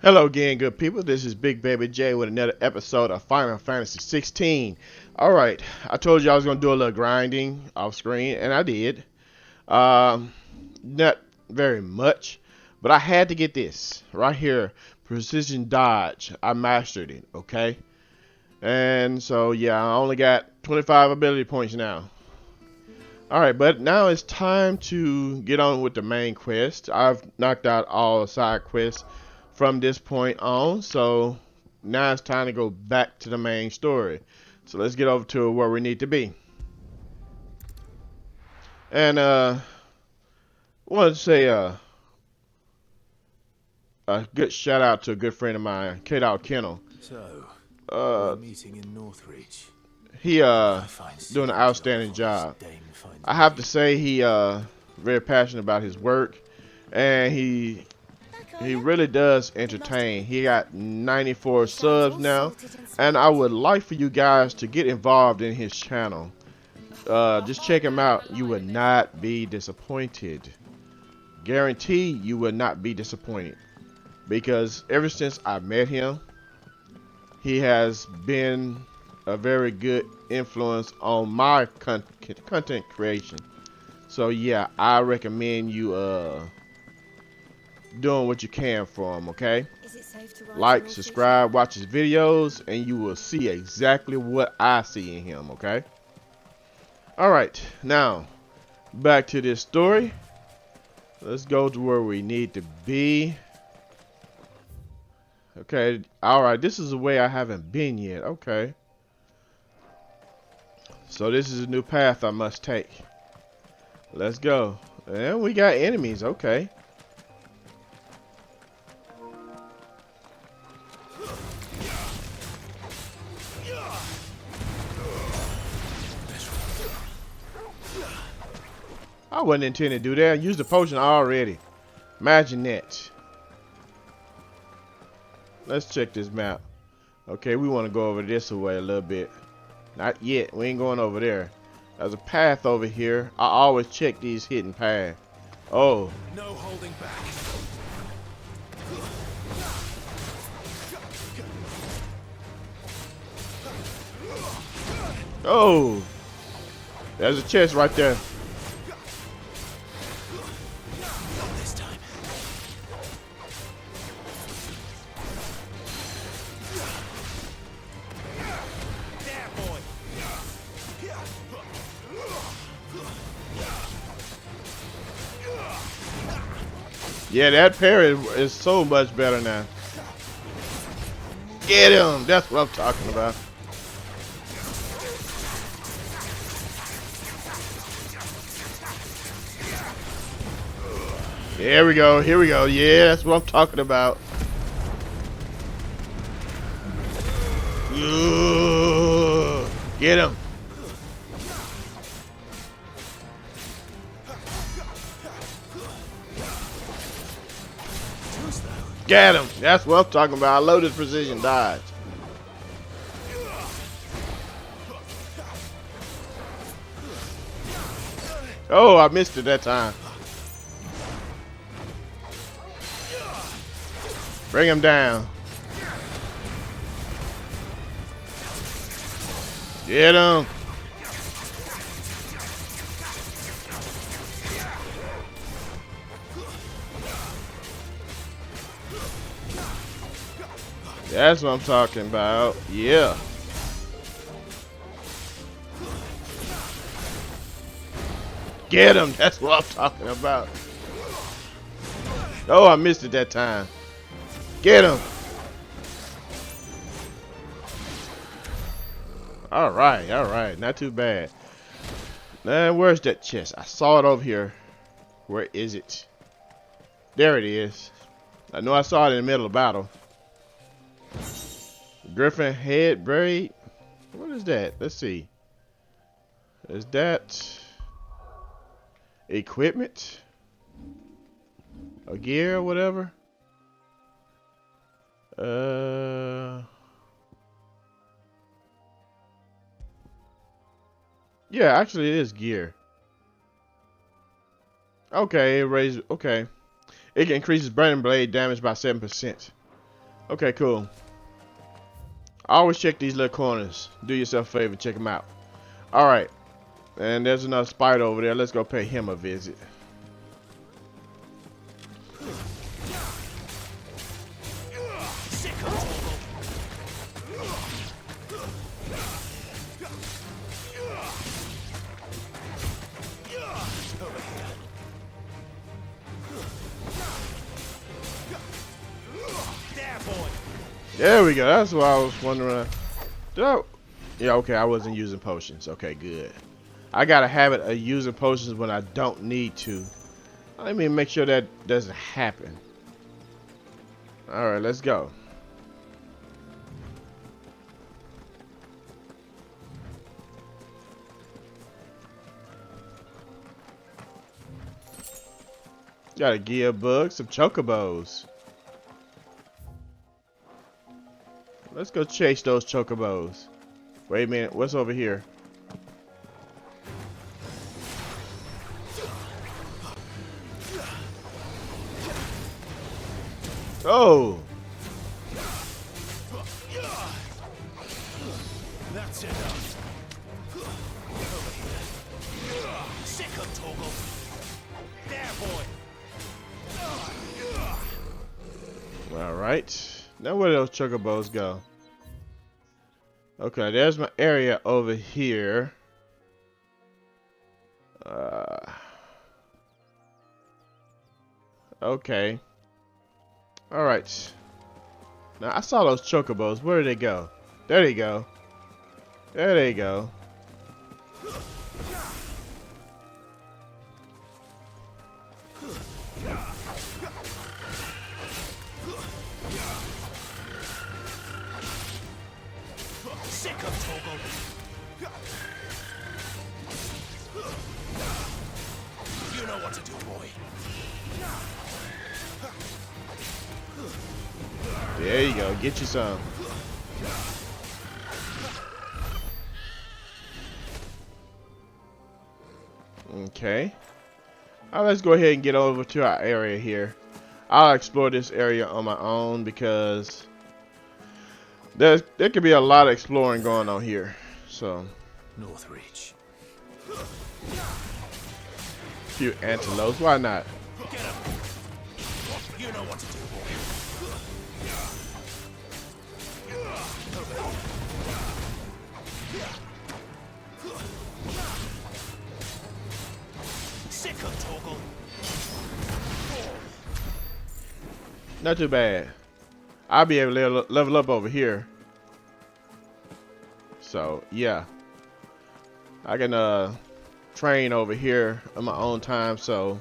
Hello again, good people. This is Big Baby J with another episode of Final Fantasy 16. Alright, I told you I was going to do a little grinding off screen, and I did. Not very much, but I had to get this right here. Precision Dodge. I mastered it, okay? And so, yeah, I only got 25 ability points now. Alright, but now it's time to get on with the main quest. I've knocked out all side quests from this point on, so now it's time to go back to the main story. So let's get over to where we need to be. And wanted to say a good shout out to a good friend of mine, K-Dog Kennel. So, Uh, meeting in Northreach. he doing an outstanding job. I have to say he very passionate about his work, and he really does entertain. He got 94 subs now, and I would like for you guys to get involved in his channel. Just check him out. You will not be disappointed. Guarantee you will not be disappointed, because ever since I met him, he has been a very good influence on my content creation. So yeah, I recommend you doing what you can for him, okay? Like, subscribe, watch his videos, and you will see exactly what I see in him, okay? Alright, now back to this story. Let's go to where we need to be. Okay, alright, this is the way I haven't been yet. Okay, so this is a new path I must take. Let's go. And we got enemies. Okay, I wasn't intending to do that. I used the potion already. Imagine that. Let's check this map. Okay, we want to go over this way a little bit. Not yet. We ain't going over there. There's a path over here. I always check these hidden paths. Oh. No holding back. Oh. There's a chest right there. Not this time. There, boy. Yeah, that parry is so much better now. Get him! That's what I'm talking about. There we go. Here we go. Yeah, that's what I'm talking about. Ooh, get him. Get him. That's what I'm talking about. I love this precision dodge. Oh, I missed it that time. Bring him down. Get him. That's what I'm talking about. Yeah. Get him. That's what I'm talking about. Oh, I missed it that time. Get him. All right. Not too bad. Man, where's that chest? I saw it over here. Where is it? There it is. I know I saw it in the middle of battle. Griffin head braid. What is that? Let's see. Is that equipment? A gear or whatever? Yeah, actually it is gear. Okay, it raises. Okay, it increases burning blade damage by 7%. Okay, cool. Always check these little corners. Do yourself a favor, check them out. Alright. And there's another spider over there. Let's go pay him a visit. There we go. That's what I was wondering. Yeah, okay. I wasn't using potions. Okay, good. I got a habit of using potions when I don't need to. Let me make sure that doesn't happen. Alright, let's go. Got a gear bug, some chocobos. Let's go chase those chocobos. Wait a minute, what's over here? Oh! That's enough. Sick of Toggle. There, boy. Alright. Now where do those chocobos go? Okay, there's my area over here. Okay. Alright. Now I saw those chocobos. Where did they go? There they go. There they go. Sick of Toggle. You know what to do, boy. There you go. Get you some. Okay. Alright, let's go ahead and get over to our area here. I'll explore this area on my own because there could be a lot of exploring going on here. So, Northreach. few antelopes. Why not? Get him. You know what to do, boy. Sick of Toggle. Not too bad. I'll be able to level up over here. So, yeah. I can train over here on my own time. So,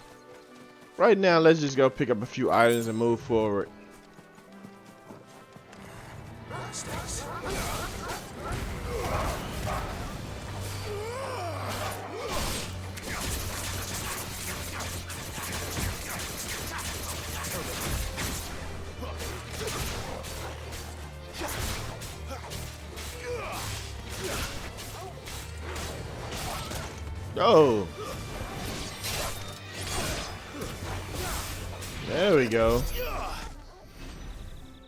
right now, let's just go pick up a few items and move forward. Mistakes. Oh. There we go.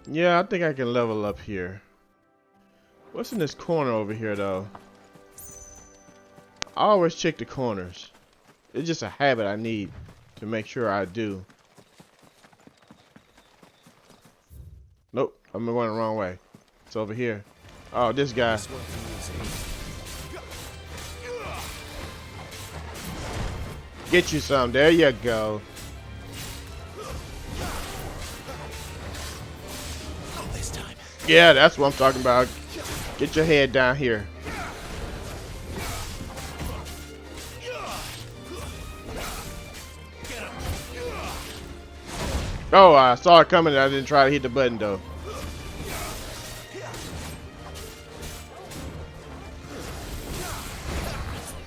Yeah, I think I can level up here. What's in this corner over here, though? I always check the corners. It's just a habit I need to make sure I do. Nope, I'm going the wrong way. It's over here. Oh, this guy. Get you some. There you go. Not this time. Yeah, that's what I'm talking about. Get your head down here. Oh, I saw it coming. I didn't try to hit the button though.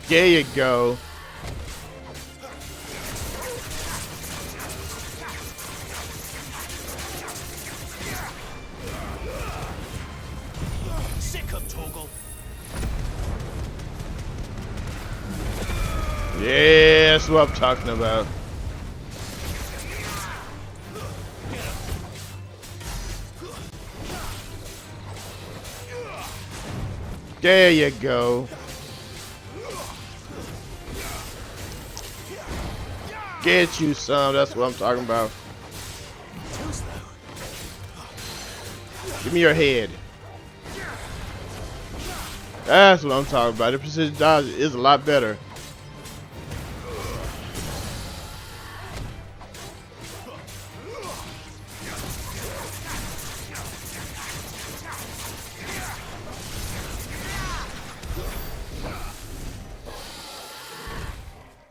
There you go. Sick of Toggle. Yeah, that's what I'm talking about. There you go. Get you some. That's what I'm talking about. Give me your head. That's what I'm talking about. The precision dodge is a lot better.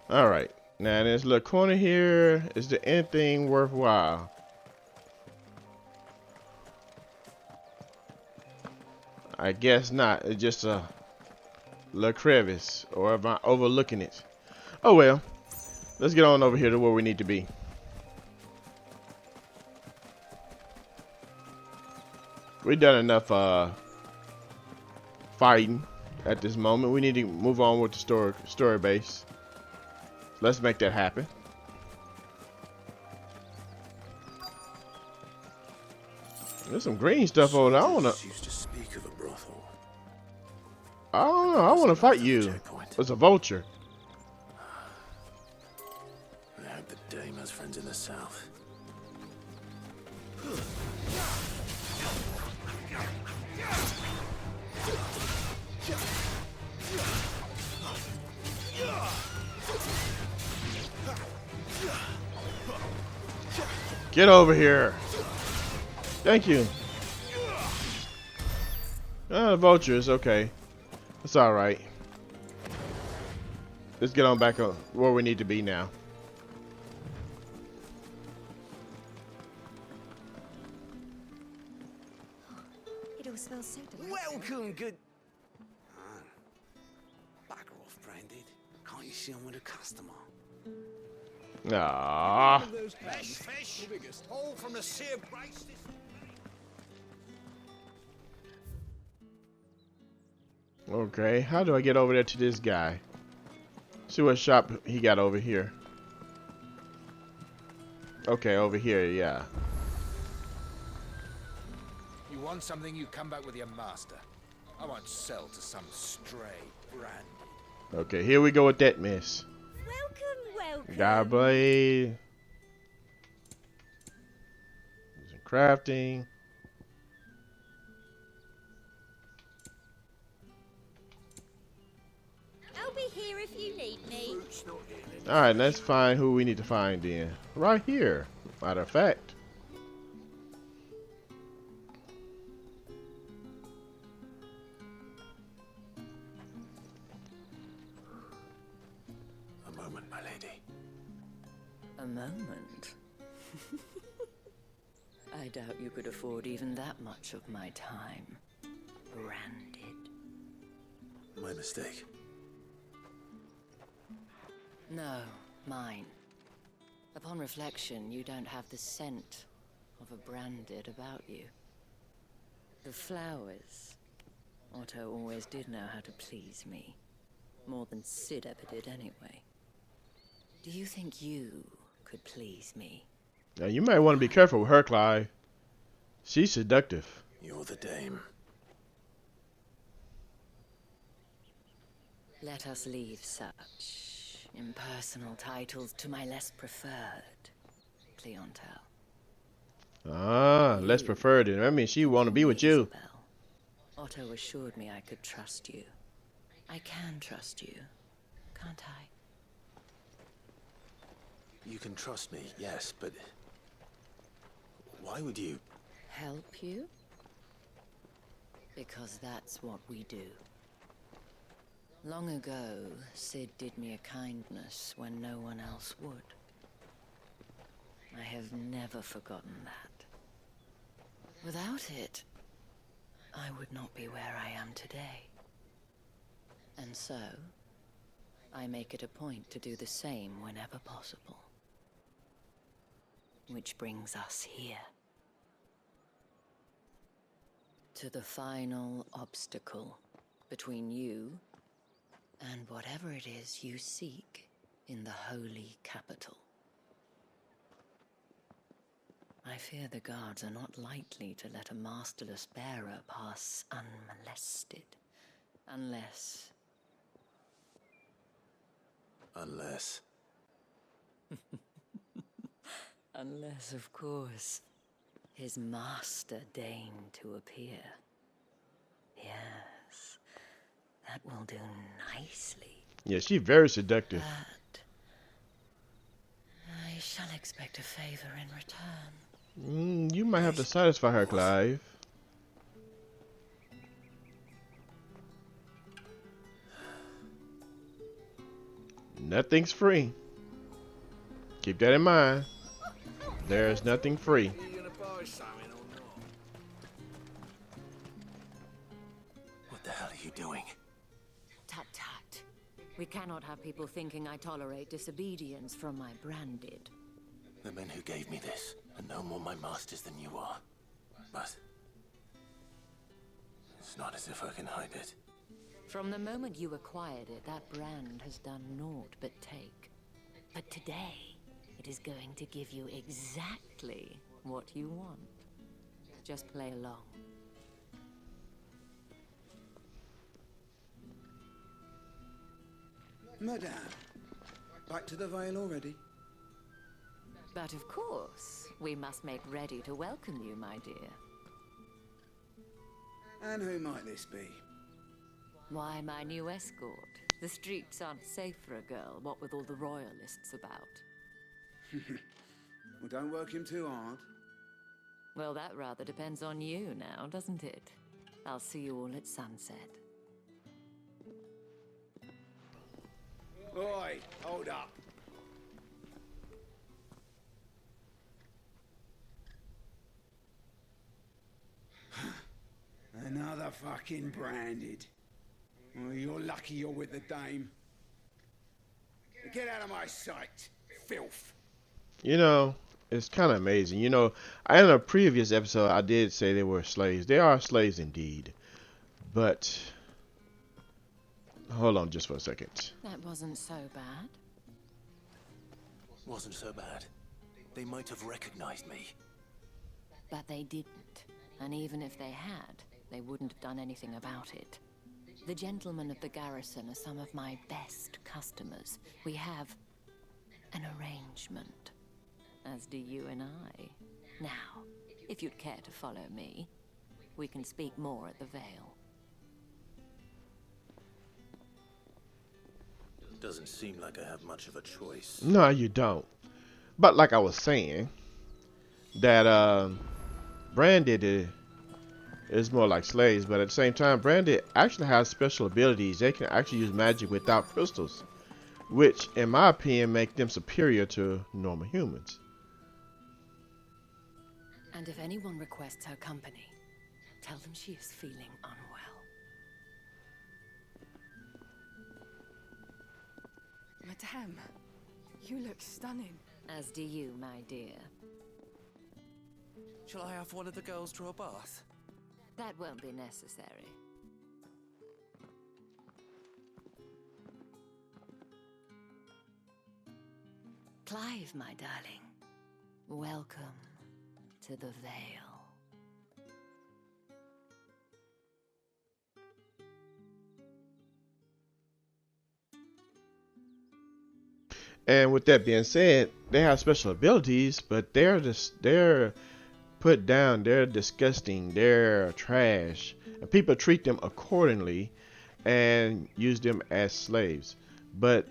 All right. Now in this little corner here, is there anything worthwhile? I guess not. It's just a little crevice, or am I overlooking it? Oh well. Let's get on over here to where we need to be. We've done enough fighting at this moment. We need to move on with the story base. Let's make that happen. There's some green stuff over there. I don't know. I want to fight you. It's a vulture. I hope the Dame has friends in the south. Get over here. Thank you. The vultures, okay. That's alright. Let's get on back on where we need to be now. It all smells so delicious. Welcome, good. Bugger off, Branded. Can't you see I'm with a customer? Ah. Fresh fish. The biggest haul from the sea of Grace. Okay, how do I get over there to this guy? See what shop he got over here. Okay, over here, yeah. You want something, you come back with your master. I won't sell to some stray brand. Okay, here we go with that mess. Welcome. God blade. Using crafting. I'll be here if you need me. Alright, let's find who we need to find then. Right here, matter of fact. A moment, my lady. A moment? I doubt you could afford even that much of my time. Branded. My mistake. No, mine. Upon reflection, you don't have the scent of a branded about you. The flowers. Otto always did know how to please me. More than Sid ever did anyway. Do you think you could please me? Now you might want to be careful with her, Clive. She's seductive. You're the Dame. Let us leave such impersonal titles to my less preferred clientele. Ah, less preferred. I mean, she want to be with you. Isabel. Otto assured me I could trust you. I can trust you, can't I? You can trust me, yes, but why would you? Help you? Because that's what we do. Long ago, Sid did me a kindness when no one else would. I have never forgotten that. Without it, I would not be where I am today. And so, I make it a point to do the same whenever possible. Which brings us here. To the final obstacle between you and whatever it is you seek in the holy capital. I fear the guards are not likely to let a masterless bearer pass unmolested. Unless... Unless. Unless, of course, his master deigned to appear. Yes, that will do nicely. Yeah, she's very seductive. But I shall expect a favor in return. You might have to satisfy her, Clive. Nothing's free. Keep that in mind. There's nothing free. Are you gonna buy something or not? What the hell are you doing? Tut tut. We cannot have people thinking I tolerate disobedience from my branded. The men who gave me this are no more my masters than you are. But it's not as if I can hide it. From the moment you acquired it, that brand has done naught but take. But today, it is going to give you exactly what you want. Just play along. Madame, back to the Vale already? But of course, we must make ready to welcome you, my dear. And who might this be? Why, my new escort. The streets aren't safe for a girl, what with all the royalists about. Well, don't work him too hard. Well, that rather depends on you now, doesn't it? I'll see you all at sunset. Oi, hold up. Another fucking branded. Well, you're lucky you're with the dame. Get out of my sight, filth. You know, it's kind of amazing. You know, in a previous episode, I did say they were slaves. They are slaves indeed. But, hold on just for a second. That wasn't so bad. Wasn't so bad. They might have recognized me. But they didn't. And even if they had, they wouldn't have done anything about it. The gentlemen of the garrison are some of my best customers. We have an arrangement, as do you and I. Now, if you'd care to follow me, we can speak more at the Vale. Doesn't seem like I have much of a choice. No, you don't. But like I was saying, that branded is more like slaves, but at the same time, branded actually has special abilities. They can actually use magic without crystals, which, in my opinion, make them superior to normal humans. And if anyone requests her company, tell them she is feeling unwell. Madame, you look stunning. As do you, my dear. Shall I have one of the girls draw a bath? That won't be necessary. Clive, my darling, welcome to the Vale. And with that being said, they have special abilities, but they're put down, they're disgusting, they're trash, and people treat them accordingly and use them as slaves. But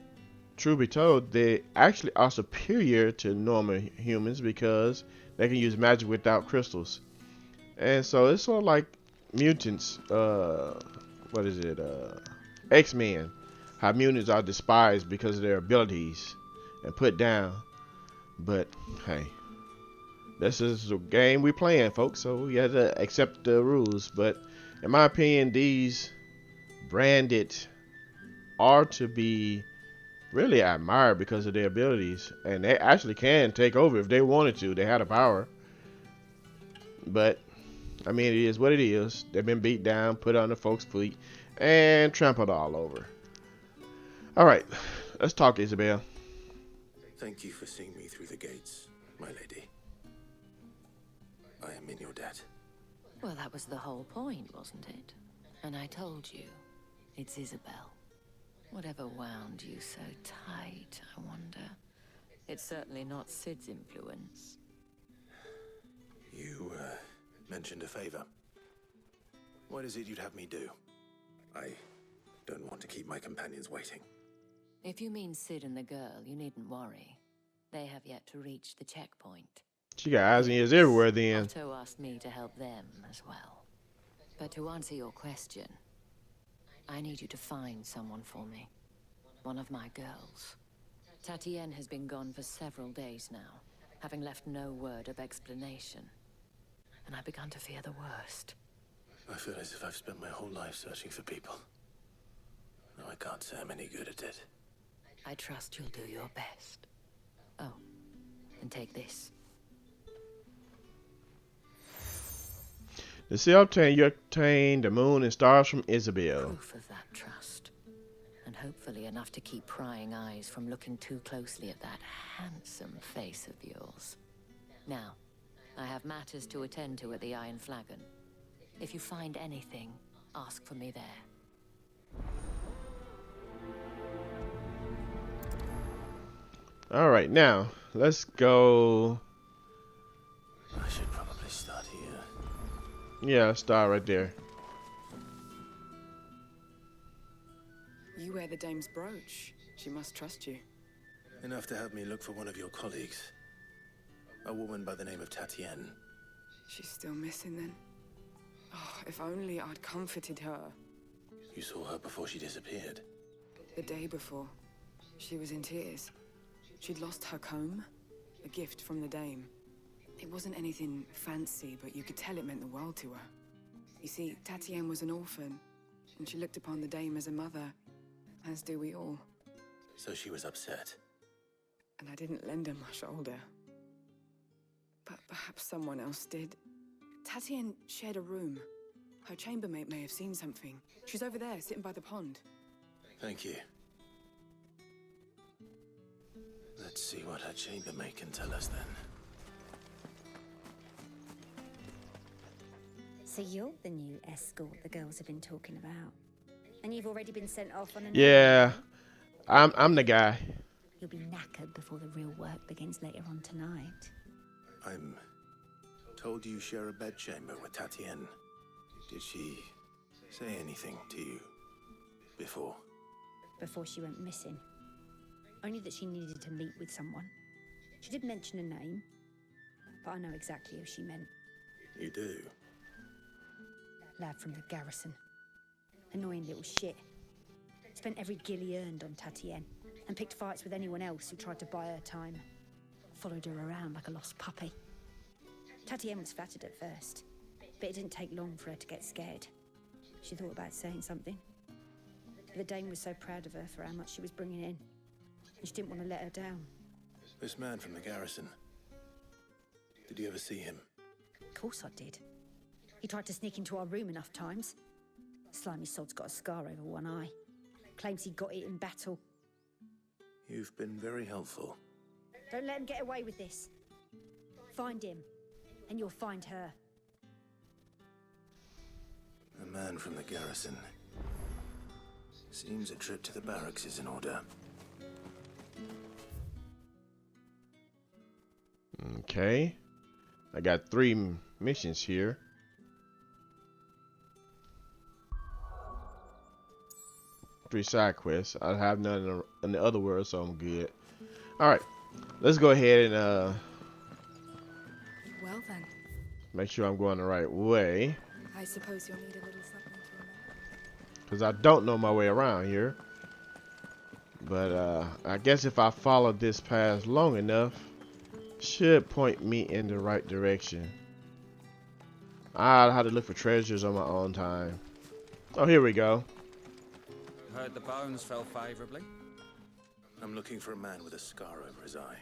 truth be told, they actually are superior to normal humans because they can use magic without crystals. And so it's sort of like mutants, what is it, X-Men, how mutants are despised because of their abilities and put down. But hey, this is a game we playing, folks, so we have to accept the rules. But in my opinion, these branded are to be really admired because of their abilities, and they actually can take over if they wanted to. They had the power. But I mean, it is what it is. They've been beat down, put on the folks' feet, and trampled all over. All right, let's talk, Isabel. Thank you for seeing me through the gates, my lady. I am in your debt. Well, that was the whole point, wasn't it? And I told you, It's Isabel. Whatever wound you so tight, I wonder. It's certainly not Sid's influence. You, mentioned a favor. What is it you'd have me do? I don't want to keep my companions waiting. If you mean Sid and the girl, you needn't worry. They have yet to reach the checkpoint. She got eyes and ears everywhere then. Otto asked me to help them as well. But to answer your question, I need you to find someone for me. One of my girls. Tatienne has been gone for several days now, having left no word of explanation. And I've begun to fear the worst. I feel as if I've spent my whole life searching for people. No, I can't say I'm any good at it. I trust you'll do your best. Oh, and take this. To see obtain, you obtain the moon and stars from Isabel. Proof of that trust. And hopefully enough to keep prying eyes from looking too closely at that handsome face of yours. Now, I have matters to attend to at the Iron Flagon. If you find anything, ask for me there. Alright, now, let's go. I should probably start here. Yeah, start right there. You wear the dame's brooch. She must trust you. Enough to have me look for one of your colleagues. A woman by the name of Tatienne. She's still missing then. Oh, if only I'd comforted her. You saw her before she disappeared. The day before, she was in tears. She'd lost her comb, a gift from the dame. It wasn't anything fancy, but you could tell it meant the world to her. You see, Tatienne was an orphan, and she looked upon the dame as a mother, as do we all. So she was upset. And I didn't lend her my shoulder. But perhaps someone else did. Tatienne shared a room. Her chambermaid may have seen something. She's over there, sitting by the pond. Thank you. Let's see what her chambermaid can tell us then. So you're the new escort the girls have been talking about. And you've already been sent off on an Yeah, I'm the guy. You'll be knackered before the real work begins later on tonight. I'm told you share a bedchamber with Tatienne. Did she say anything to you before? Before she went missing. Only that she needed to meet with someone. She did mention a name, but I know exactly who she meant. You do? Lad from the garrison. Annoying little shit. Spent every guil he earned on Tatienne, and picked fights with anyone else who tried to buy her time. Followed her around like a lost puppy. Tatienne was flattered at first, but it didn't take long for her to get scared. She thought about saying something. But the dame was so proud of her for how much she was bringing in, and she didn't want to let her down. This man from the garrison. Did you ever see him? Of course I did. He tried to sneak into our room enough times. Slimy sod's got a scar over one eye. Claims he got it in battle. You've been very helpful. Don't let him get away with this. Find him, and you'll find her. A man from the garrison. Seems a trip to the barracks is in order. Okay. I got 3 missions here. Three side quests. I have none in the other world, so I'm good. Alright. Let's go ahead and Well then, make sure I'm going the right way. I suppose you'll need a little something to remember. Because I don't know my way around here. But I guess if I follow this path long enough, should point me in the right direction. I'll have to look for treasures on my own time. Oh, here we go. Heard the bones fell favourably. I'm looking for a man with a scar over his eye.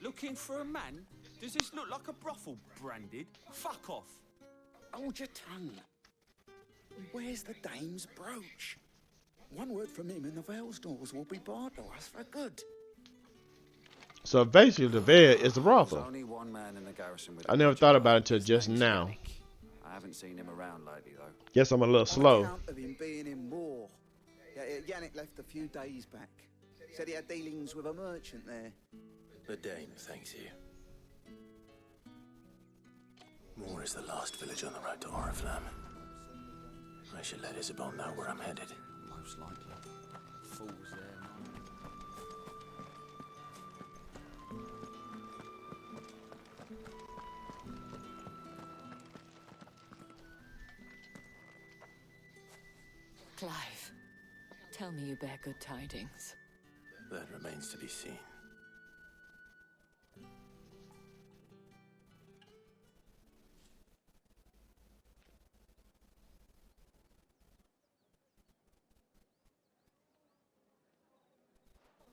Looking for a man? Does this look like a brothel, Branded? Fuck off. Hold your tongue. Where's the dame's brooch? One word from him and the Vale's doors will be barred to us for good. So basically the Veil is the brothel. There's only one man in the garrison with I never thought about it until just now. I haven't seen him around lately though. Guess I'm a little slow. On account of him being in war, Yannick left a few days back. Said he had dealings with a merchant there. The Dame thanks you. Moor is the last village on the road to Oriflamme. I should let Isabel know where I'm headed. Most likely. Fools there, Clive, tell me you bear good tidings. That remains to be seen.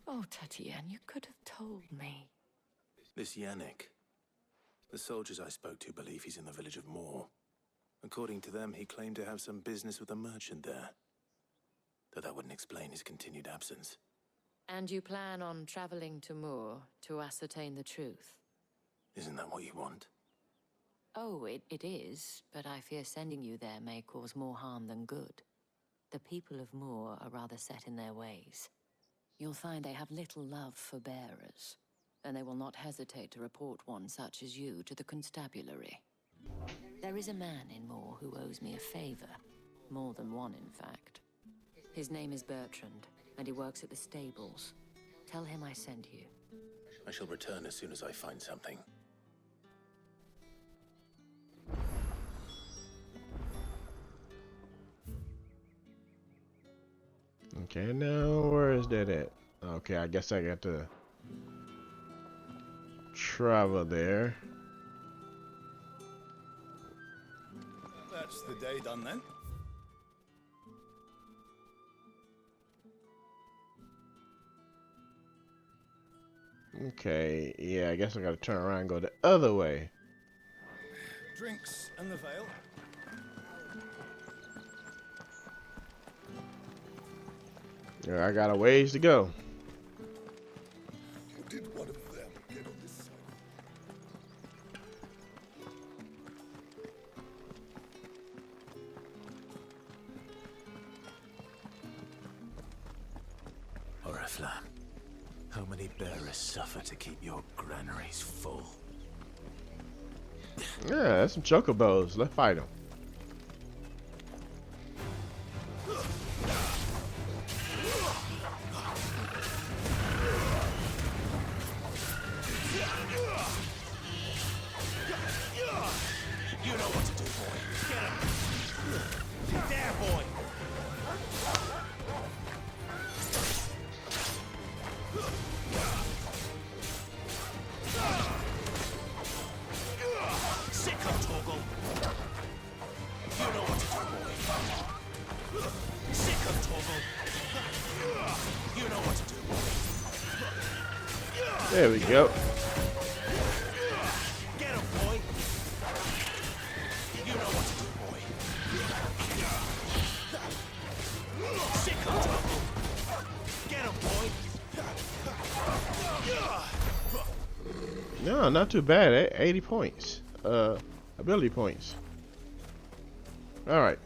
Oh, Tatienne, you could have told me. This Yannick. The soldiers I spoke to believe he's in the village of Moor. According to them, he claimed to have some business with a merchant there. Though that wouldn't explain his continued absence. And you plan on traveling to Moor to ascertain the truth? Isn't that what you want? Oh, it is, but I fear sending you there may cause more harm than good. The people of Moor are rather set in their ways. You'll find they have little love for bearers, and they will not hesitate to report one such as you to the constabulary. There is a man in Moor who owes me a favor. More than one, in fact. His name is Bertrand, and he works at the stables. Tell him I sent you. I shall return as soon as I find something. Okay, now where is that at? Okay, I guess I got to travel there. That's the day done then. Okay, yeah, I guess I gotta turn around and go the other way. Drinks and the veil. Yeah, I got a ways to go. Did one of them get on this side? Oriflamme. How many bearers suffer to keep your granaries full? Yeah, that's some chocobos. Let's fight them. You know what to do, boy. Get him. There, boy. Sick of Toggle. You know what to do, boy. Sick of Toggle. You know what to do, boy. There we go. Get him, boy. You know what to do, boy. Sick of Toggle. Get him, boy. No, not too bad. 80 points. Ability points. Alright.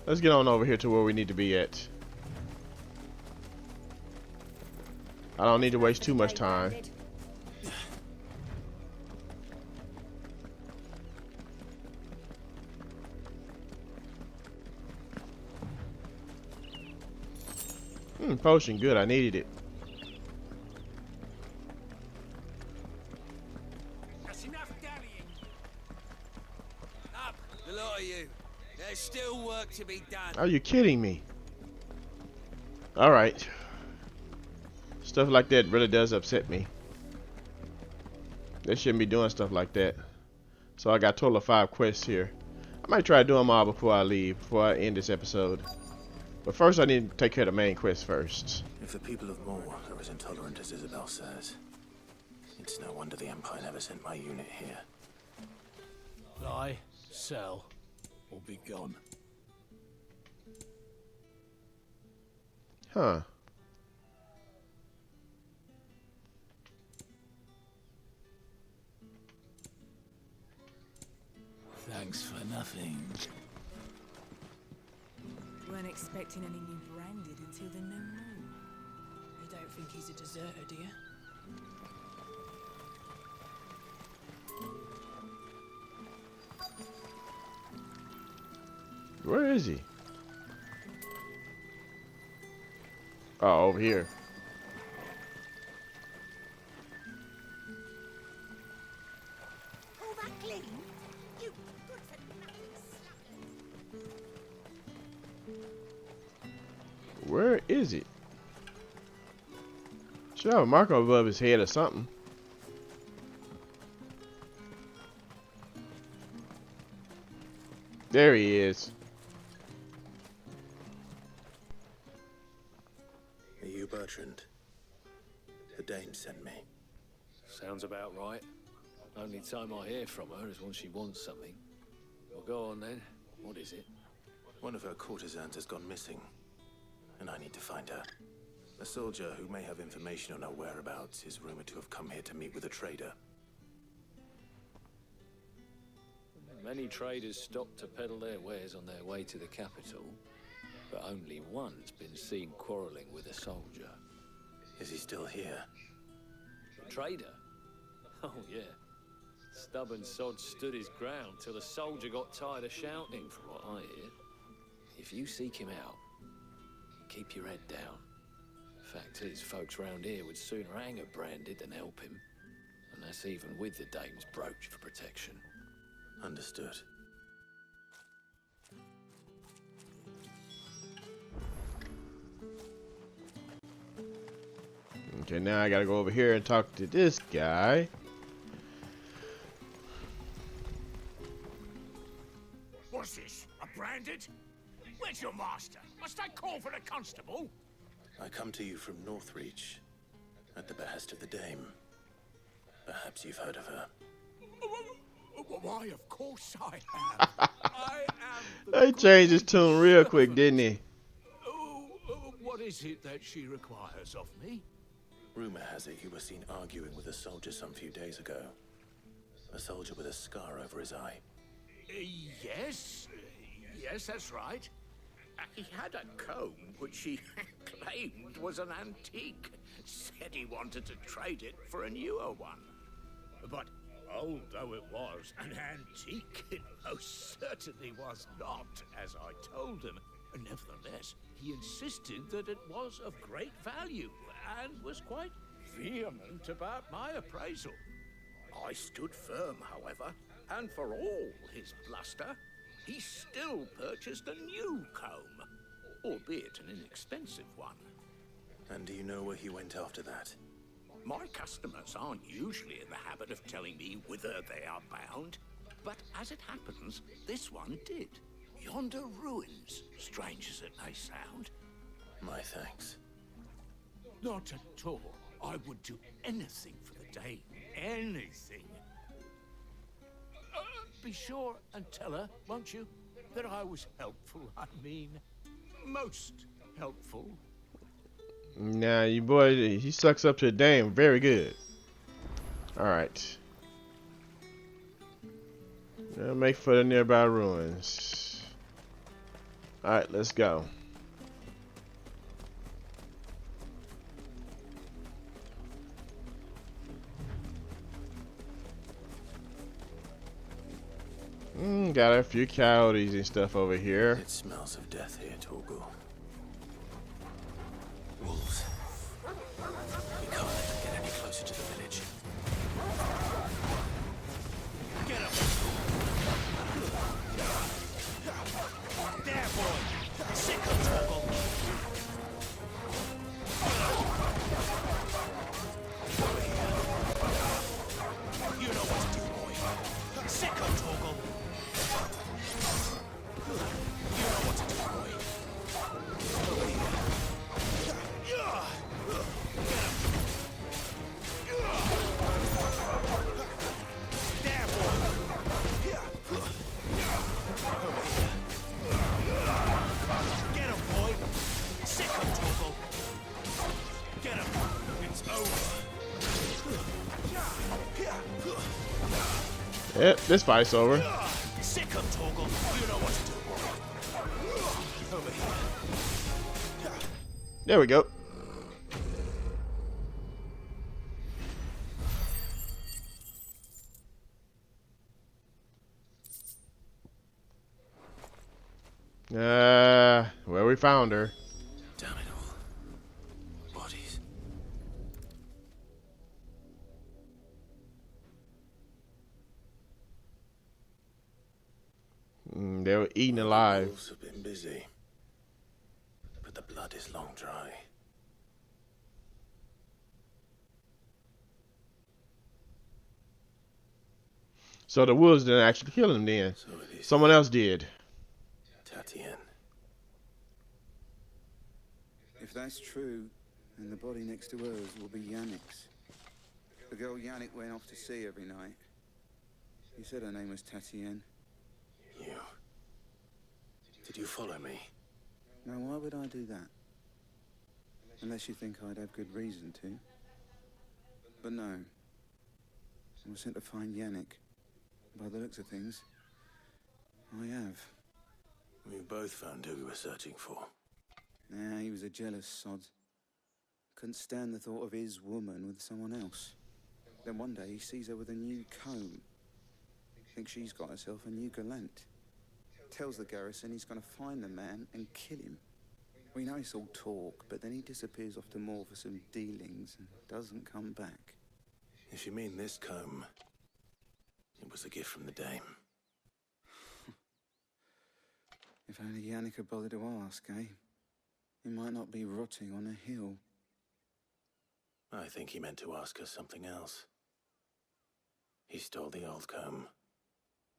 Let's get on over here to where we need to be at. I don't need to waste too much time. Potion, good. I needed it. That's enough dallying. Up, the lot of you. There's still work to be done. Are you kidding me? Alright. Stuff like that really does upset me. They shouldn't be doing stuff like that. So I got a total of 5 quests here. I might try to do them all before I leave, before I end this episode. But first I need to take care of the main quest first. If the people of Moor are as intolerant as Isabel says, it's no wonder the Empire never sent my unit here. Lie, sell, or be gone. Huh. Thanks for nothing. Well, weren't expecting any new branded until the new moon. You don't think he's a deserter, do you? Where is he? Oh, over here. All that clean? You good for nothing slacker. Where is it? Should have a mark above his head or something. There he is. Are you Bertrand? The dame sent me. Sounds about right. Only time I hear from her is when she wants something. Well, go on then. What is it? One of her courtesans has gone missing, and I need to find her. A soldier who may have information on her whereabouts is rumored to have come here to meet with a trader. Many traders stop to peddle their wares on their way to the capital, but only one's been seen quarreling with a soldier. Is he still here? The trader? Oh, yeah. Stubborn sod stood his ground till the soldier got tired of shouting, from what I hear. If you seek him out, keep your head down. Fact is, folks round here would sooner hang a branded than help him. And that's even with the dame's brooch for protection. Understood. Okay, now I gotta go over here and talk to this guy. What's this? A branded? Where's your master? Must I call for the constable? I come to you from Northreach, at the behest of the dame. Perhaps you've heard of her. Why, of course I have. I am They changed his tune real quick, didn't he? What is it that she requires of me? Rumor has it you were seen arguing with a soldier some few days ago. A soldier with a scar over his eye. Yes, that's right. He had a comb which he claimed was an antique. Said he wanted to trade it for a newer one. But old though it was, an antique it most certainly was not, as I told him. Nevertheless, he insisted that it was of great value and was quite vehement about my appraisal. I stood firm, however, and for all his bluster, he still purchased a new comb, albeit an inexpensive one. And do you know where he went after that? My customers aren't usually in the habit of telling me whither they are bound, but as it happens, this one did. Yonder ruins, strange as it may sound. My thanks. Not at all. I would do anything for the dame. Anything. Be sure and tell her, won't you, that I was helpful. I mean, most helpful. Nah, you boy, he sucks up to the dame very good. Alright. Now make for the nearby ruins. Alright, let's go. Got a few coyotes and stuff over here. It smells of death here, Torgal. Wolves. We can't let them get any closer to the village. Get up! There, boy! Sick of trouble! You know what to do, boy. Sick of trouble! You know what to do, boy. Over here. Get up! There, boy! Over here. Get him, boy! Sick of trouble! Get him! It's over! Yep, this fight's over. Sick of Torgal! You know what to do, boy! Over here. There we go. Well, we found her. Damn it all. Bodies. They were eaten alive. The wolves have been busy, but the blood is long dry. So the wolves didn't actually kill him then. So it is Someone else did. Tatien. If that's true, then the body next to hers will be Yannick's. The girl Yannick went off to see every night. He said her name was Tatien. You. Did you follow me? Now, why would I do that? Unless you think I'd have good reason to. But no. I was sent to find Yannick. By the looks of things, I have. We both found who we were searching for. Nah, he was a jealous sod. Couldn't stand the thought of his woman with someone else. Then one day he sees her with a new comb. Thinks she's got herself a new gallant. Tells the garrison he's gonna find the man and kill him. We know it's all talk, but then he disappears off to Moor for some dealings and doesn't come back. If you mean this comb, it was a gift from the dame. If only Yannick had bothered to ask, eh? He might not be rotting on a hill. I think he meant to ask us something else. He stole the old comb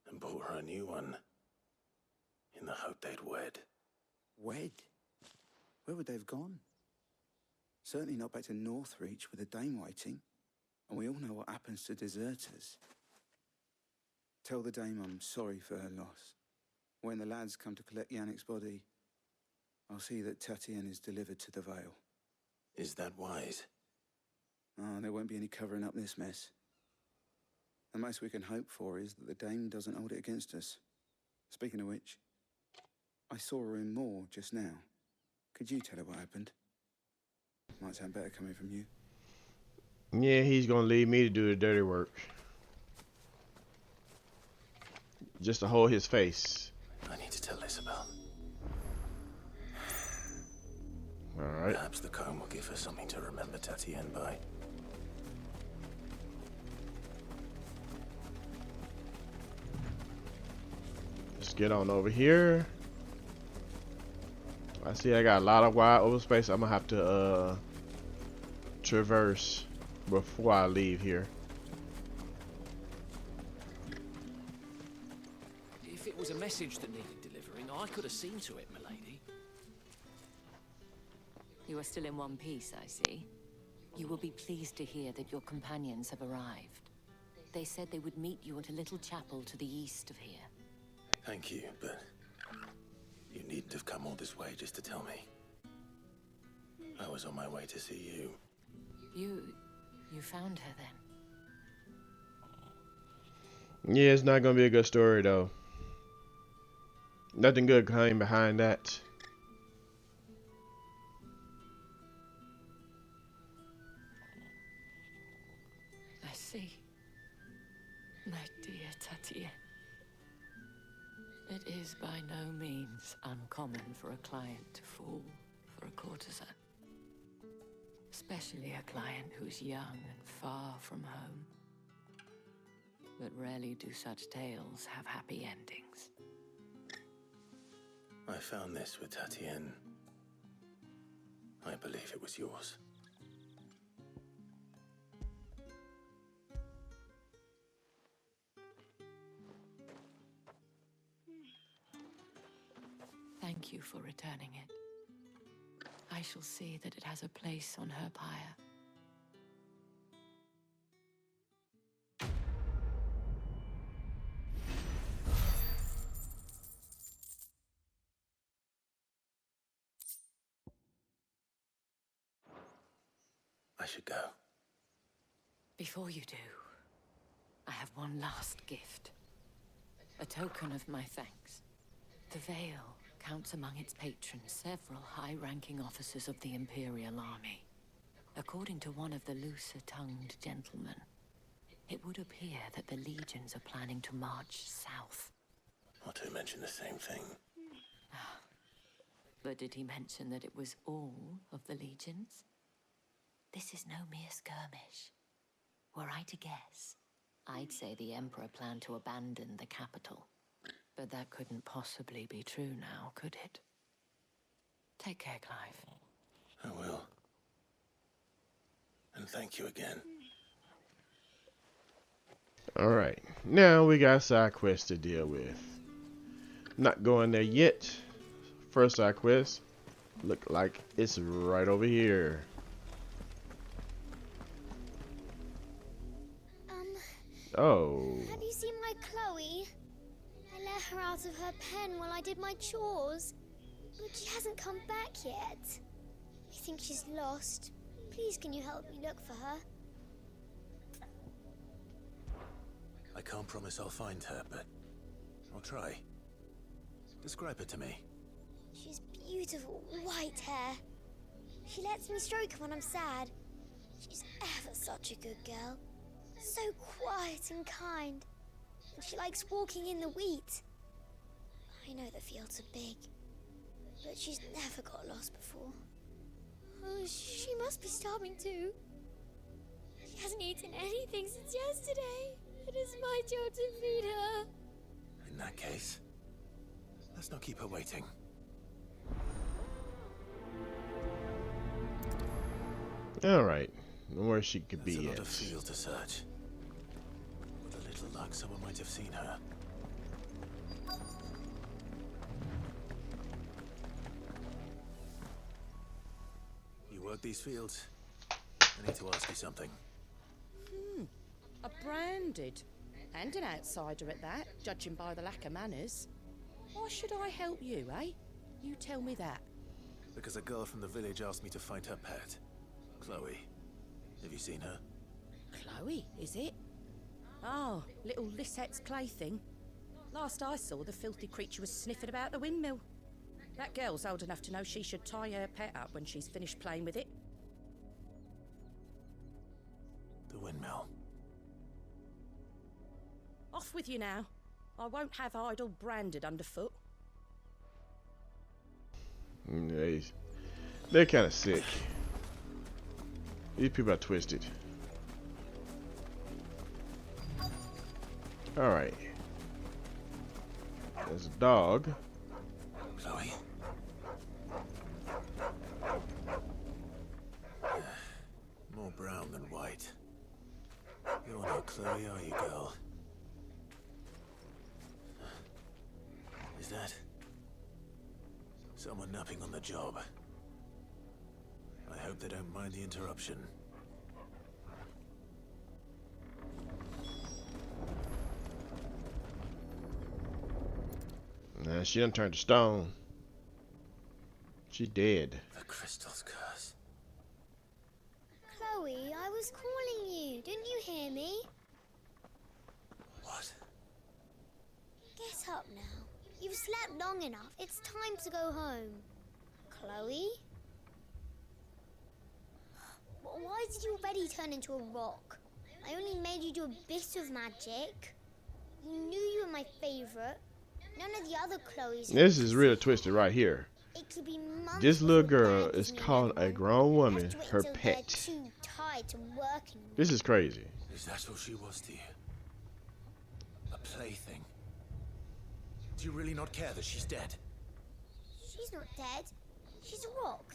and bought her a new one in the hope they'd wed. Wed? Where would they have gone? Certainly not back to Northreach with a dame waiting. And we all know what happens to deserters. Tell the dame I'm sorry for her loss. When the lads come to collect Yannick's body, I'll see that Tatien is delivered to the Vale. Is that wise? Oh, there won't be any covering up this mess. The most we can hope for is that the dame doesn't hold it against us. Speaking of which, I saw her in Moor just now. Could you tell her what happened? Might sound better coming from you. Yeah, he's gonna leave me to do the dirty work. Just to hold his face. I need to tell Isabel. Alright. Perhaps the comb will give her something to remember Tatien by. Let's get on over here. I see I got a lot of wide open space I'm gonna have to traverse before I leave here. If it was a message that needed delivering, I could have seen to it, milady. You are still in one piece, I see. You will be pleased to hear that your companions have arrived. They said they would meet you at a little chapel to the east of here. Thank you, but you needn't have come all this way just to tell me. I was on my way to see you. You found her then? Yeah, it's not gonna be a good story though. Nothing good coming behind that. I see. My dear Tatien. It is by no means uncommon for a client to fall for a courtesan. Especially a client who's young and far from home. But rarely do such tales have happy endings. I found this with Tatien. I believe it was yours. Thank you for returning it. I shall see that it has a place on her pyre. I should go. Before you do, I have one last gift. A token of my thanks. The veil counts among its patrons several high-ranking officers of the Imperial Army. According to one of the looser-tongued gentlemen, it would appear that the legions are planning to march south. Not to mention the same thing. But did he mention that it was all of the legions? This is no mere skirmish. Were I to guess, I'd say the Emperor planned to abandon the capital. But that couldn't possibly be true now, could it? Take care, Clive. I will. And thank you again. Alright, now we got side quests to deal with. Not going there yet. First side quest, look like it's right over here. Oh. Have you seen my Chloe? I let her out of her pen while I did my chores, but she hasn't come back yet. I think she's lost. Please, can you help me look for her? I can't promise I'll find her, but I'll try. Describe her to me. She's beautiful white hair. She lets me stroke her when I'm sad. She's ever such a good girl. So quiet and kind. And she likes walking in the wheat. I know the fields are big, but she's never got lost before. Oh, she must be starving too. She hasn't eaten anything since yesterday. It is my job to feed her. In that case, let's not keep her waiting. Alright, where she could be There's a lot at. of field to search. With a little luck, someone might have seen her. You work these fields? I need to ask you something. A branded. And an outsider at that, judging by the lack of manners. Why should I help you, eh? You tell me that. Because a girl from the village asked me to find her pet, Chloe. Have you seen her? Chloe, is it? Oh, little Lisette's plaything. Last I saw, the filthy creature was sniffing about the windmill. That girl's old enough to know she should tie her pet up when she's finished playing with it. The windmill. Off with you now. I won't have idle branded underfoot. They're kind of sick. These people are twisted. Alright. There's a dog. Chloe? More brown than white. You're not Chloe, are you, girl? Is that someone napping on the job? I hope they don't mind the interruption. Nah, she done turned to stone. She dead. The crystal's curse. Chloe, I was calling you. Didn't you hear me? What? Get up now. You've slept long enough. It's time to go home. Chloe? Why did you already turn into a rock? I only made you do a bit of magic. You knew you were my favorite. None of the other Chloes. This is real twisted right here. It could be months This little before girl Dad is gives me calling another a one. grown woman Have to wait her until they're pet. too tired to work anymore. This is crazy. Is that all she was to you? A plaything? Do you really not care that she's dead? She's not dead. She's a rock.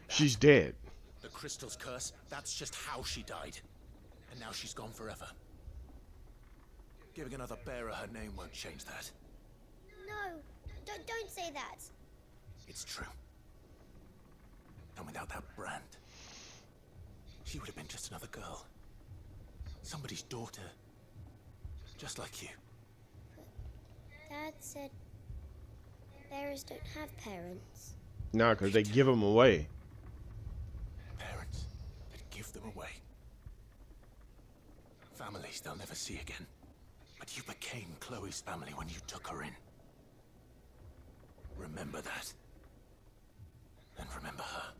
She's dead. The crystal's curse, that's just how she died. And now she's gone forever. Giving another bearer her name won't change that. No, don't say that. It's true. And without that brand, she would have been just another girl. Somebody's daughter. Just like you. Dad said bearers don't have parents. No, because they give them away. Parents that give them away. Families they'll never see again. But you became Chloe's family when you took her in. Remember that. And remember her.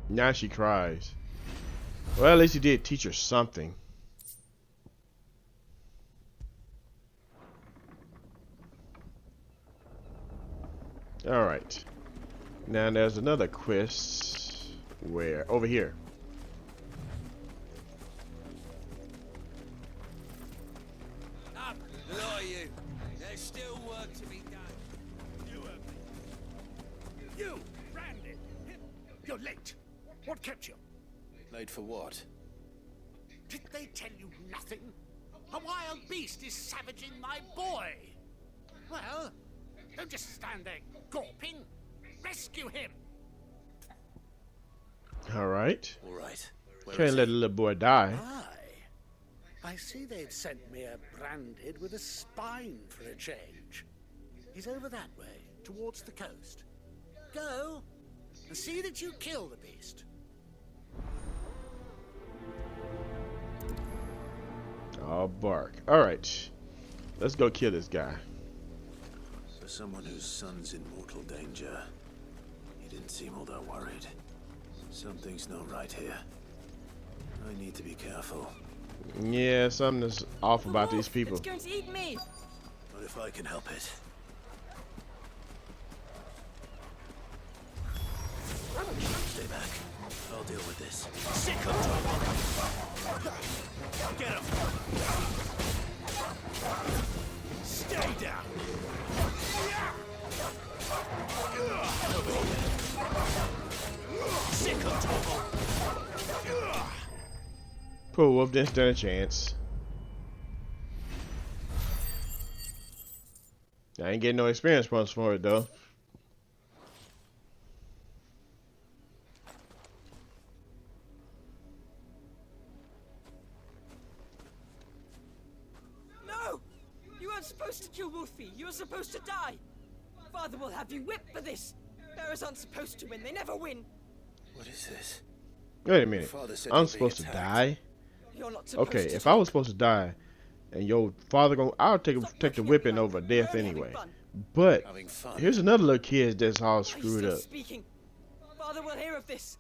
Now she cries. Well, at least he did teach her something. Alright. Now there's another quest. Where? Over here. Up, lie you. There's still work to be done. You, Randy! You're late. What kept you? Late for what? Did they tell you nothing? A wild beast is savaging my boy. Well, don't just stand there gawping. Rescue him. Alright. All right. Can't let the little boy die. I see they'd sent me a branded with a spine for a change. He's over that way, towards the coast. Go and see that you kill the beast. Oh, bark. Alright. Let's go kill this guy. For someone whose son's in mortal danger, he didn't seem all that worried. Something's not right here. I need to be careful. Yeah, something is off about these people. It's going to eat me. But if I can help it. Stay back. I'll deal with this. Sick of trouble. Get him. Stay down. Sick of trouble. Poor wolf didn't stand a chance. I ain't getting no experience points for it though. No! You weren't supposed to kill Wolfie. You were supposed to die. Father will have you whipped for this. Bearers aren't supposed to win. They never win. What is this? Wait a minute. I'm supposed to die? You're not supposed Okay, to if I was supposed to die and your father go, I'll take the whipping over death anyway. But here's another little kid that's all screwed up. Speaking. Father will hear of this.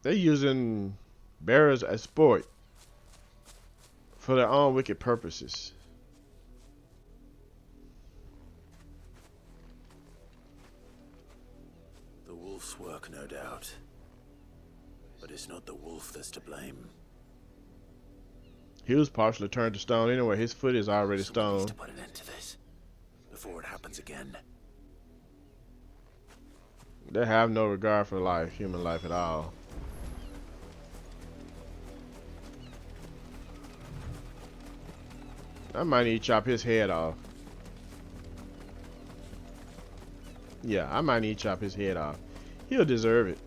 They're using bearers as sport for their own wicked purposes. The wolf's work, no doubt. But it's not the wolf that's to blame. He was partially turned to stone anyway. His foot is already Someone needs stone. to put an end to this before it happens again. They have no regard for life, human life at all. I might need to chop his head off. Yeah, I might need to chop his head off. He'll deserve it.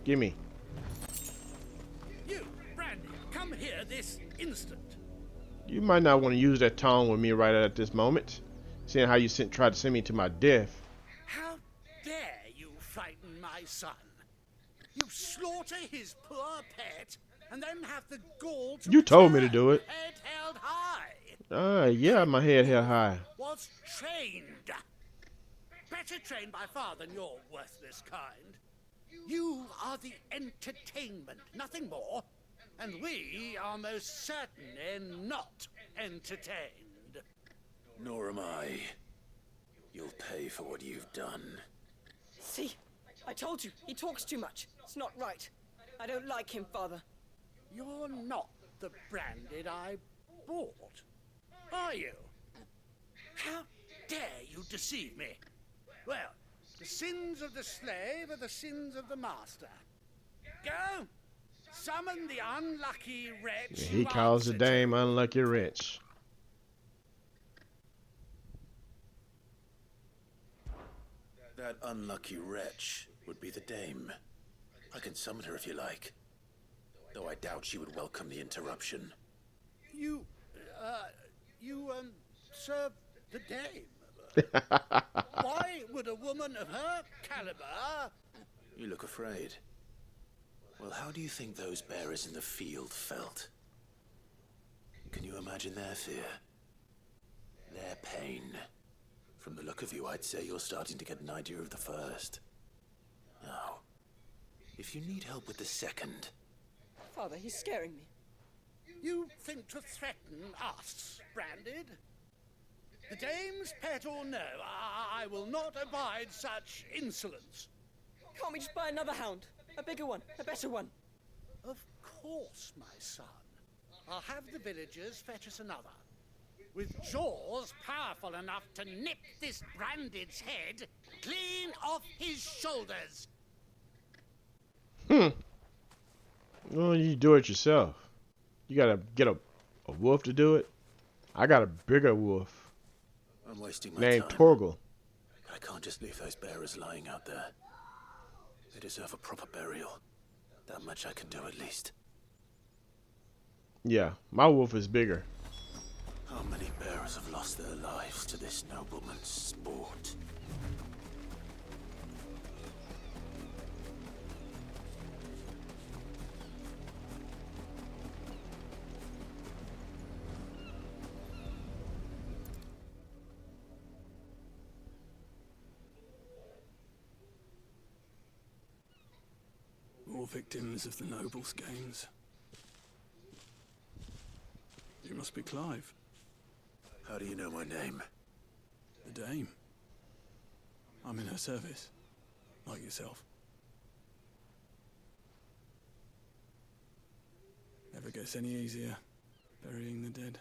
Gimme. You, Brandy, come here this instant. You might not want to use that tone with me right at this moment, seeing how you tried to send me to my death. How dare you frighten my son? You slaughter his poor pet, and then have the gall to You told me to do it. head held high. Yeah, my head held high. Was trained. Better trained by far than your worthless kind. You are the entertainment, nothing more. And we are most certainly not entertained. Nor am I. You'll pay for what you've done. See? I told you. He talks too much. It's not right. I don't like him, Father. You're not the branded I bought, are you? How dare you deceive me? Well, the sins of the slave are the sins of the master. Go! Summon the unlucky wretch. He calls the dame unlucky wretch. That unlucky wretch would be the dame. I can summon her if you like. Though I doubt she would welcome the interruption. You serve the dame. Why would a woman of her caliber... You look afraid. Well, how do you think those bearers in the field felt? Can you imagine their fear? Their pain? From the look of you, I'd say you're starting to get an idea of the first. Now, if you need help with the second... Father, he's scaring me. You think to threaten us, Branded? The dame's pet or no, I will not abide such insolence. Can't we just buy another hound? A bigger one, a better one. Of course, my son. I'll have the villagers fetch us another. With jaws powerful enough to nip this Branded's head clean off his shoulders. Well, you do it yourself. You gotta get a wolf to do it. I got a bigger wolf. I'm wasting my named time. Torgal. I can't just leave those bearers lying out there. They deserve a proper burial. That much I can do at least. Yeah, my wolf is bigger. How many bearers have lost their lives to this nobleman's sport? More victims of the nobles' games. You must be Clive. How do you know my name? The Dame. I'm in her service, like yourself. Never gets any easier, burying the dead.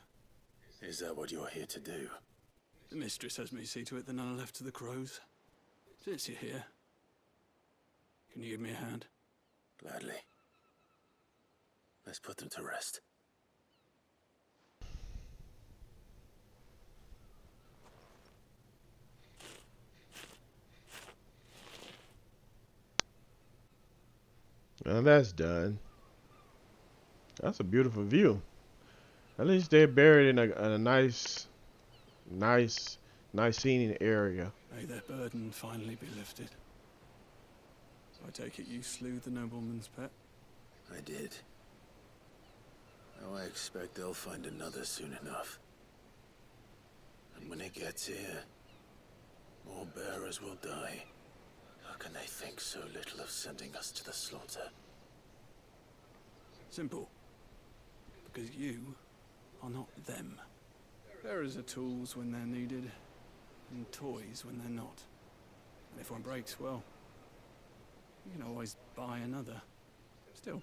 Is that what you're here to do? The mistress has me see to it that none are left to the crows. Since you're here, can you give me a hand? Gladly. Let's put them to rest. Now that's done. That's a beautiful view. At least they're buried in a nice scenic area. May their burden finally be lifted. So I take it you slew the nobleman's pet? I did. Now I expect they'll find another soon enough. And when it gets here, more bearers will die. How can they think so little of sending us to the slaughter? Simple. Because you are not them. Bearers are tools when they're needed, and toys when they're not. And if one breaks, well, you can always buy another. Still,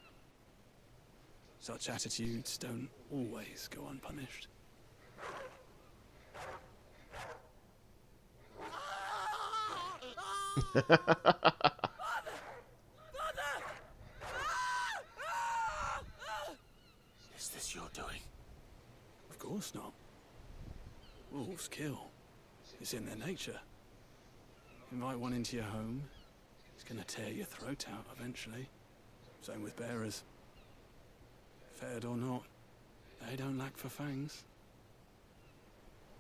such attitudes don't always go unpunished. Is this your doing? Of course not. Wolves kill. It's in their nature. Invite one into your home, he's gonna tear your throat out eventually. Same with bearers. Fed or not, they don't lack for fangs.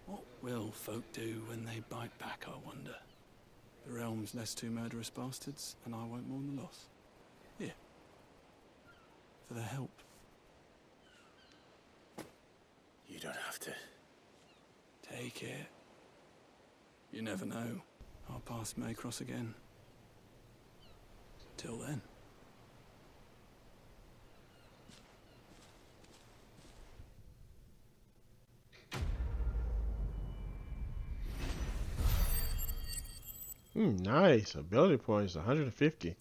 What will folk do when they bite back, I wonder? The realm's less two murderous bastards, and I won't mourn the loss. Here. For their help. You don't have to. Take it. You never know. Our paths may cross again. Till then. Nice. Ability points, 150.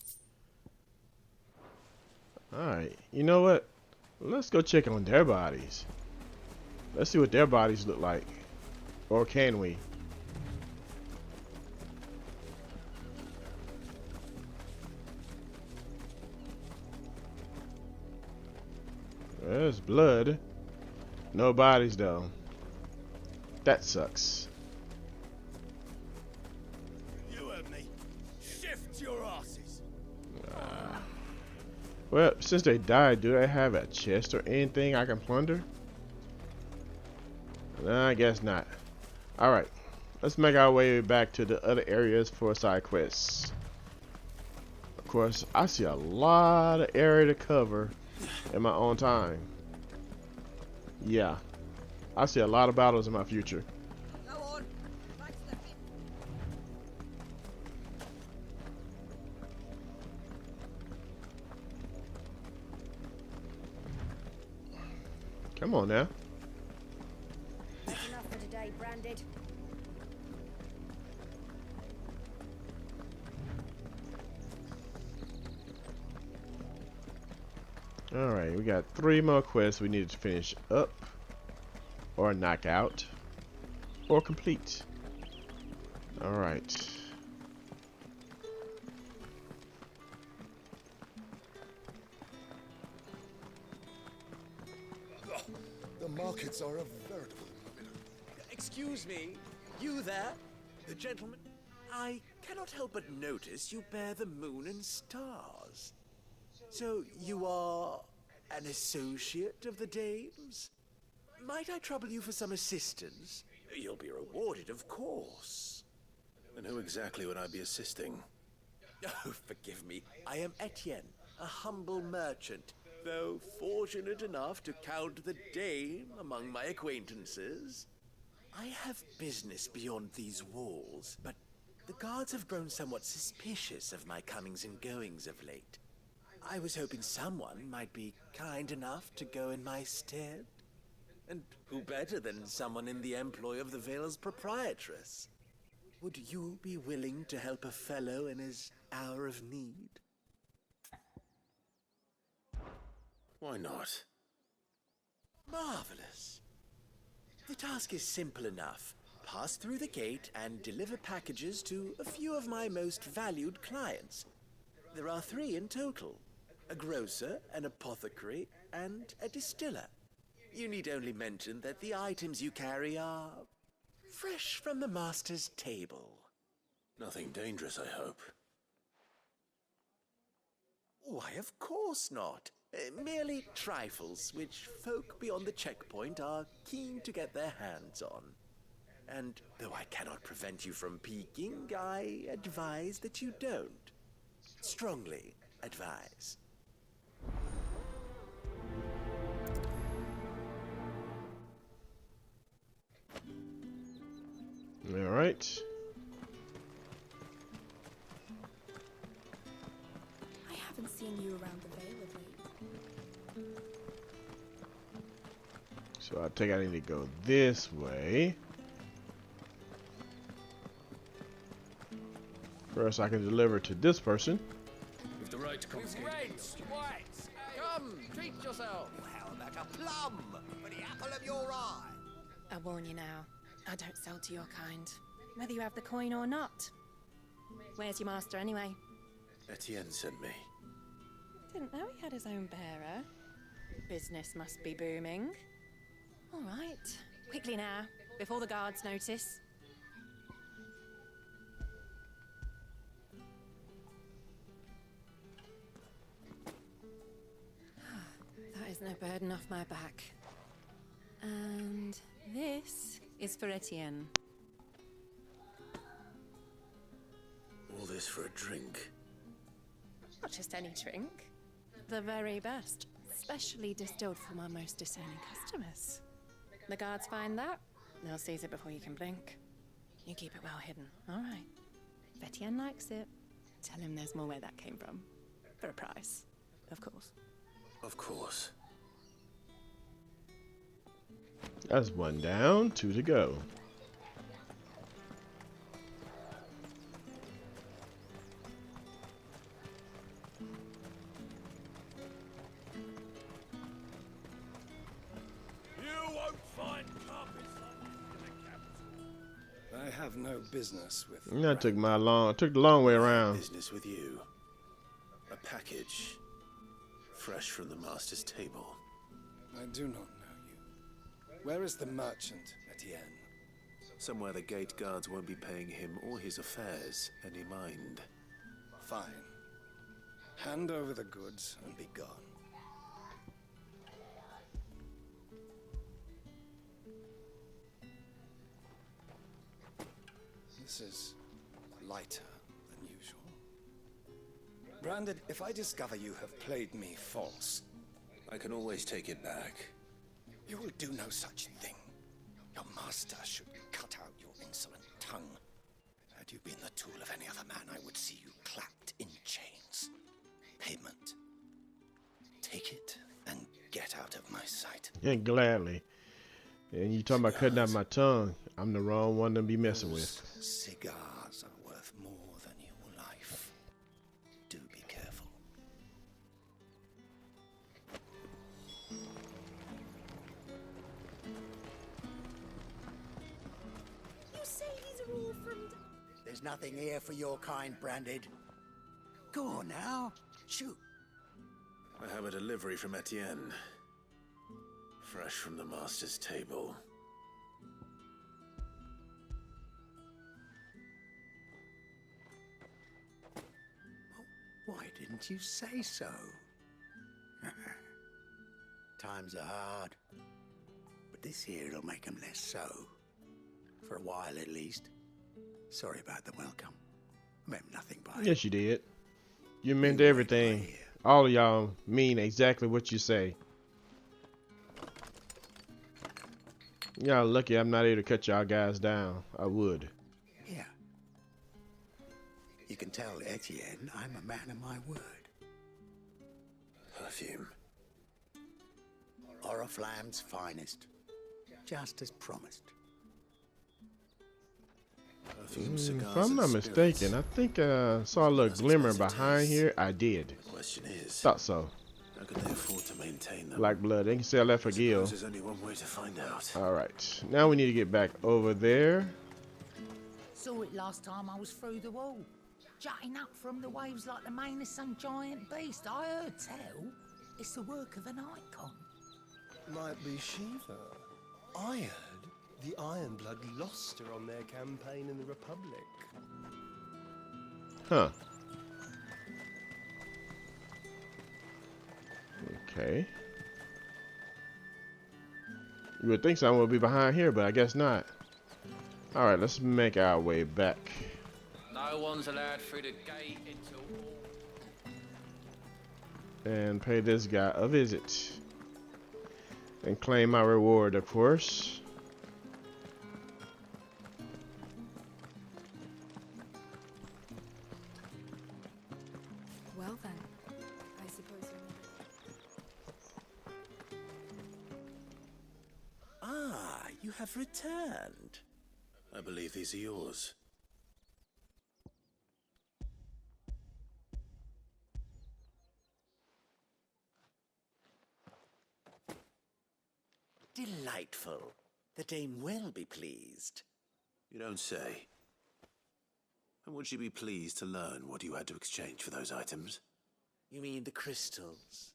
Alright, you know what? Let's go check on their bodies. Let's see what their bodies look like. Or can we? There's blood. No bodies though. That sucks. You heard me. Shift your asses. Well, since they died, do they have a chest or anything I can plunder? No, I guess not. Alright. Let's make our way back to the other areas for side quests. Of course, I see a lot of area to cover in my own time. Yeah, I see a lot of battles in my future. Go on. Come on now. That's enough for today, Branded. Alright, we got 3 more quests we need to finish up, or knock out, or complete. Alright. The markets are a veritable... Excuse me, you there? The gentleman? I cannot help but notice you bear the moon and stars. So you are an associate of the dames? Might I trouble you for some assistance? You'll be rewarded, of course. And who exactly would I be assisting? Oh, forgive me. I am Etienne, a humble merchant, though fortunate enough to count the dame among my acquaintances. I have business beyond these walls, but the guards have grown somewhat suspicious of my comings and goings of late. I was hoping someone might be kind enough to go in my stead. And who better than someone in the employ of the Vale's proprietress? Would you be willing to help a fellow in his hour of need? Why not? Marvelous. The task is simple enough. Pass through the gate and deliver packages to a few of my most valued clients. There are 3 in total. A grocer, an apothecary, and a distiller. You need only mention that the items you carry are fresh from the master's table. Nothing dangerous, I hope. Why, of course not. Merely trifles which folk beyond the checkpoint are keen to get their hands on. And though I cannot prevent you from peeking, I advise that you don't. Strongly advise. All right. I haven't seen you around the Vale of late. So I think I need to go this way. First, I can deliver to this person. With the right to confiscate. Reds, whites, come, treat yourself. How about a plum for the apple of your eye? I warn you now, I don't sell to your kind, whether you have the coin or not. Where's your master anyway? Etienne sent me. Didn't know he had his own bearer. Business must be booming. All right, quickly now, before the guards notice. That is no burden off my back. And this is for Etienne. All this for a drink. Not just any drink. The very best. Specially distilled for my most discerning customers. The guards find that, they'll seize it before you can blink. You keep it well hidden, all right. If Etienne likes it, tell him there's more where that came from. For a price, of course. Of course. That's 1 down, 2 to go. I have no business with... I took the long way around. Business with you. A package. Fresh from the master's table. I do not know you. Where is the merchant, Etienne? Somewhere the gate guards won't be paying him or his affairs any mind. Fine. Hand over the goods and be gone. This is lighter than usual. Branded, if I discover you have played me false, I can always take it back. you will do no such thing. Your master should cut out your insolent tongue. Had you been the tool of any other man, I would see you clapped in chains. Payment. Take it and get out of my sight. Yeah, gladly. And you talking about cutting out my tongue? I'm the wrong one to be messing with. Cigars are worth more than your life. Do be careful. You say these are all from... There's nothing here for your kind, Branded. Go on now. Shoot. I have a delivery from Etienne. Fresh from the master's table. Why didn't you say so? Times are hard. But this here'll make 'em less so. For a while at least. Sorry about the welcome. I meant nothing by it. Yes, you did. You meant everything. All of y'all mean exactly what you say. Y'all lucky I'm not able to cut y'all guys down. I would. Yeah. You can tell Etienne I'm a man of my word. Perfume. Oriflamme's finest. Just as promised. Perfume, If cigars, I'm not and mistaken, I think I saw a little glimmer behind here. I did. The question is, Thought so. how can they afford to maintain them? Black blood. They can sell that for Gil. There's only one way to find out. Alright. Now we need to get back over there. Saw it last time I was through the wall. Jutting up from the waves like the mane of some giant beast. I heard tell it's the work of an icon. Might be Shiva. I heard the Ironblood lost her on their campaign in the Republic. Huh. Okay. You would think someone would be behind here, but I guess not. Alright, let's make our way back. No one's allowed through the gate until... And pay this guy a visit. And claim my reward, of course. Well then, I suppose Ah, you have returned. I believe these are yours. Delightful. The dame will be pleased. You don't say. And would she be pleased to learn what you had to exchange for those items? You mean the crystals?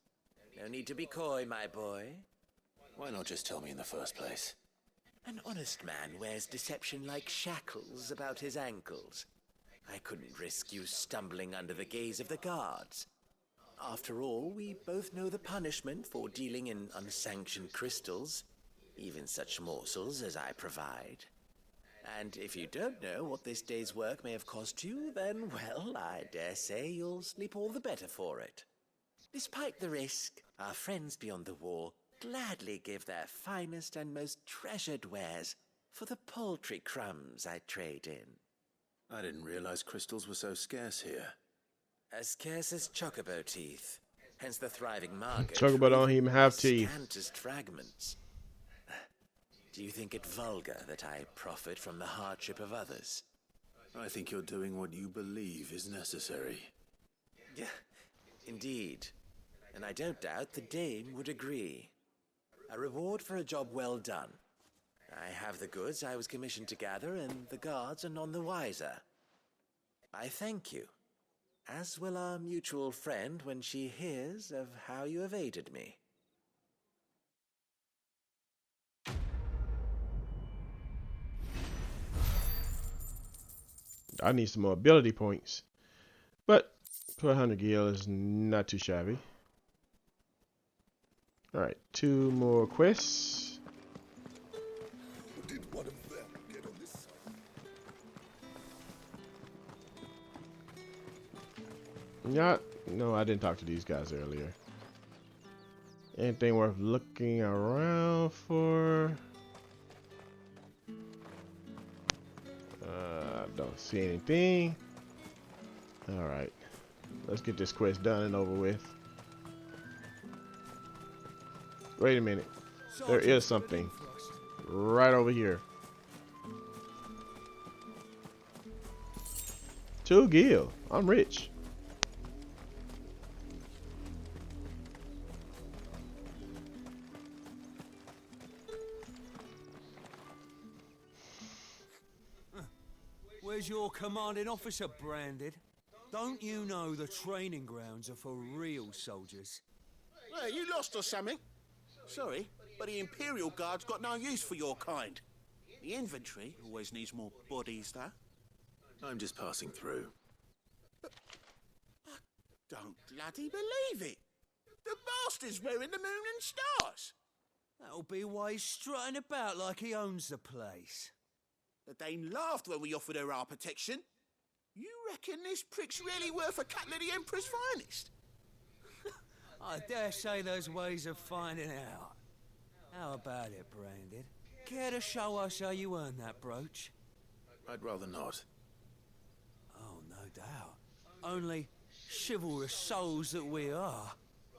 No need to be coy, my boy. Why not just tell me in the first place? An honest man wears deception like shackles about his ankles. I couldn't risk you stumbling under the gaze of the guards. After all, we both know the punishment for dealing in unsanctioned crystals, even such morsels as I provide. And if you don't know what this day's work may have cost you, then, well, I dare say you'll sleep all the better for it. Despite the risk, our friends beyond the wall gladly give their finest and most treasured wares for the paltry crumbs I trade in. I didn't realize crystals were so scarce here. As scarce as chocobo teeth, hence the thriving market. Chocobo don't even have teeth. Scantest fragments. Do you think it vulgar that I profit from the hardship of others? I think you're doing what you believe is necessary. Yeah, indeed. And I don't doubt the dame would agree. A reward for a job well done. I have the goods I was commissioned to gather, and the guards are none the wiser. I thank you, as will our mutual friend when she hears of how you have aided me. I need some more ability points. But 100 gil is not too shabby. Alright, 2 more quests. Did one of them get on this side? No, I didn't talk to these guys earlier. Anything worth looking around for? Don't see anything. Alright. Let's get this quest done and over with. Wait a minute. There is something right over here. 2 gil. I'm rich. Where's your commanding officer branded? Don't you know the training grounds are for real soldiers? Hey, you lost or something? Sorry, but the Imperial Guard's got no use for your kind. The infantry always needs more bodies, though. I'm just passing through. But I don't bloody believe it. The bastard's wearing the moon and stars. That'll be why he's strutting about like he owns the place. The Dane laughed when we offered her our protection. You reckon this prick's really worth a couple of the Emperor's finest? I dare say there's ways of finding out. How about it, Branded? Care to show us how you earned that brooch? I'd rather not. Oh, no doubt. Only chivalrous souls that we are.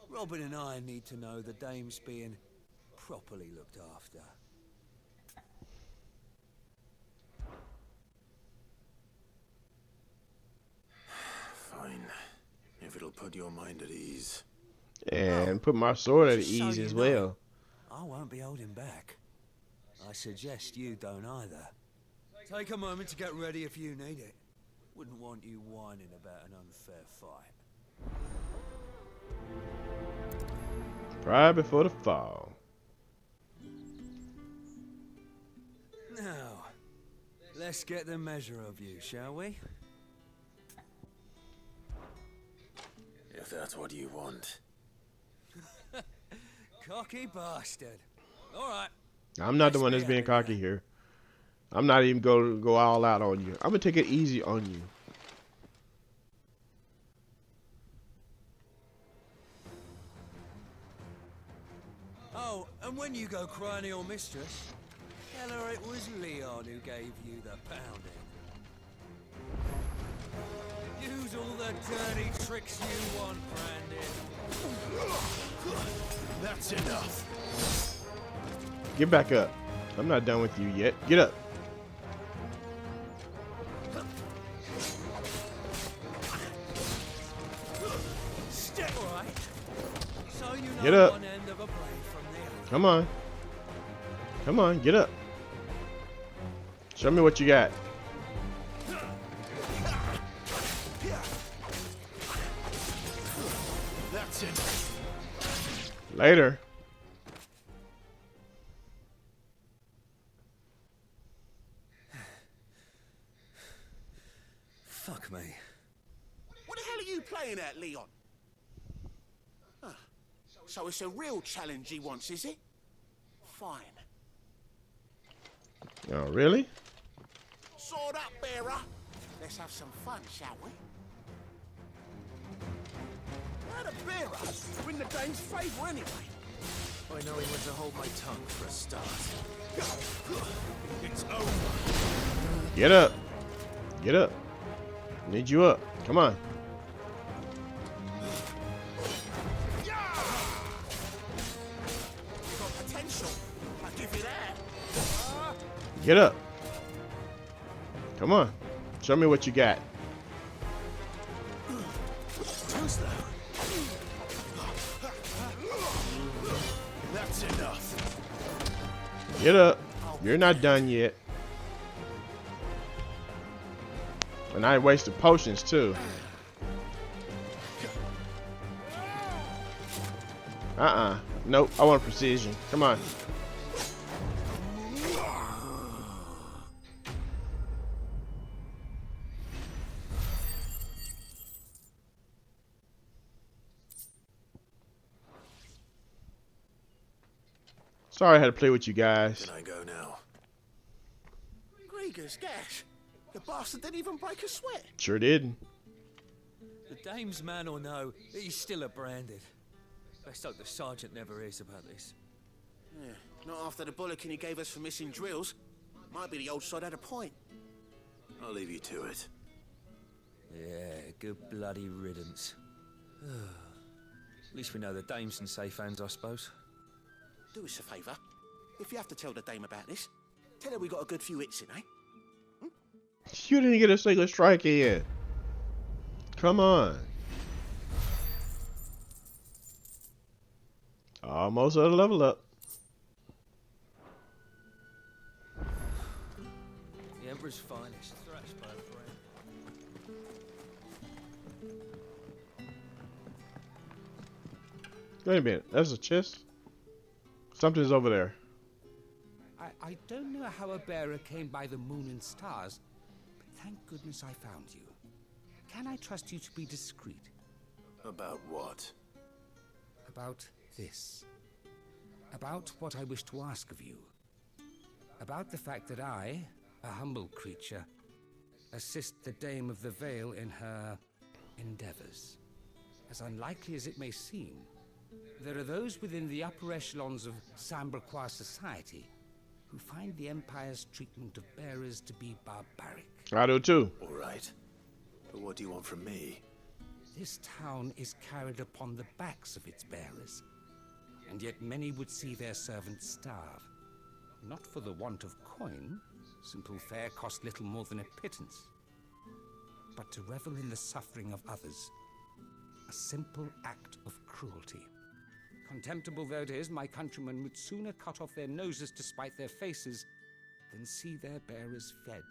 Robin and I need to know the dame's being properly looked after. Fine. If it'll put your mind at ease. And put my sword at ease as well. I won't be holding back. I suggest you don't either. Take a moment to get ready if you need it. Wouldn't want you whining about an unfair fight. Pride before the fall. Now, let's get the measure of you, shall we? If that's what you want. Cocky bastard. All right. I'm not the one that's being cocky here. I'm not even going to go all out on you. I'm going to take it easy on you. Oh, and when you go crying to your mistress, tell her it was Leon who gave you the pounding. Use all the dirty tricks you want, Brandon. That's enough. Get back up. I'm not done with you yet. Get up. Step right. So you know Get up. one end of a blade from the other. Come on. Come on, get up. Show me what you got. That's it. Later. Fuck me. What the hell are you playing at, Leon? Huh. So it's a real challenge he wants, is it? Fine. Oh, really? Sword up, bearer. Let's have some fun, shall we? How the bearer win the Dane's favour anyway? I know he went to hold my tongue for a start. It's over. Get up. Get up. Need you up. Come on. You got potential. I'll give you that. Get up. Come on. Show me what you got. Too slow. That's enough. Get up. You're not done yet. And I wasted potions too. Nope. I want precision. Come on. Sorry I had to play with you guys. Can I go now? Gregor's gash. The bastard didn't even break a sweat. Sure did. The Dame's man or no, he's still a branded. Best hope the sergeant never hears about this. Yeah, not after the bulletin he gave us for missing drills. Might be the old sod had a point. I'll leave you to it. Yeah, good bloody riddance. At least we know the dame's in safe hands, I suppose. Do us a favour. If you have to tell the dame about this, tell her we got a good few hits in, eh? You didn't get a single strike in. Come on. Almost at a level up. The Emperor's finest, thrashed by a friend. Wait a minute, that's a chest? Something's over there. I don't know how a bearer came by the moon and stars, but thank goodness I found you. Can I trust you to be discreet? About what? About this. About what I wish to ask of you. About the fact that I, a humble creature, assist the Dame of the Vale in her endeavors. As unlikely as it may seem, there are those within the upper echelons of Samberquois society who find the Empire's treatment of bearers to be barbaric. I do too. All right. But what do you want from me? This town is carried upon the backs of its bearers, and yet many would see their servants starve. Not for the want of coin, simple fare cost little more than a pittance, but to revel in the suffering of others, a simple act of cruelty. Contemptible though it is, my countrymen would sooner cut off their noses to spite their faces than see their bearers fed.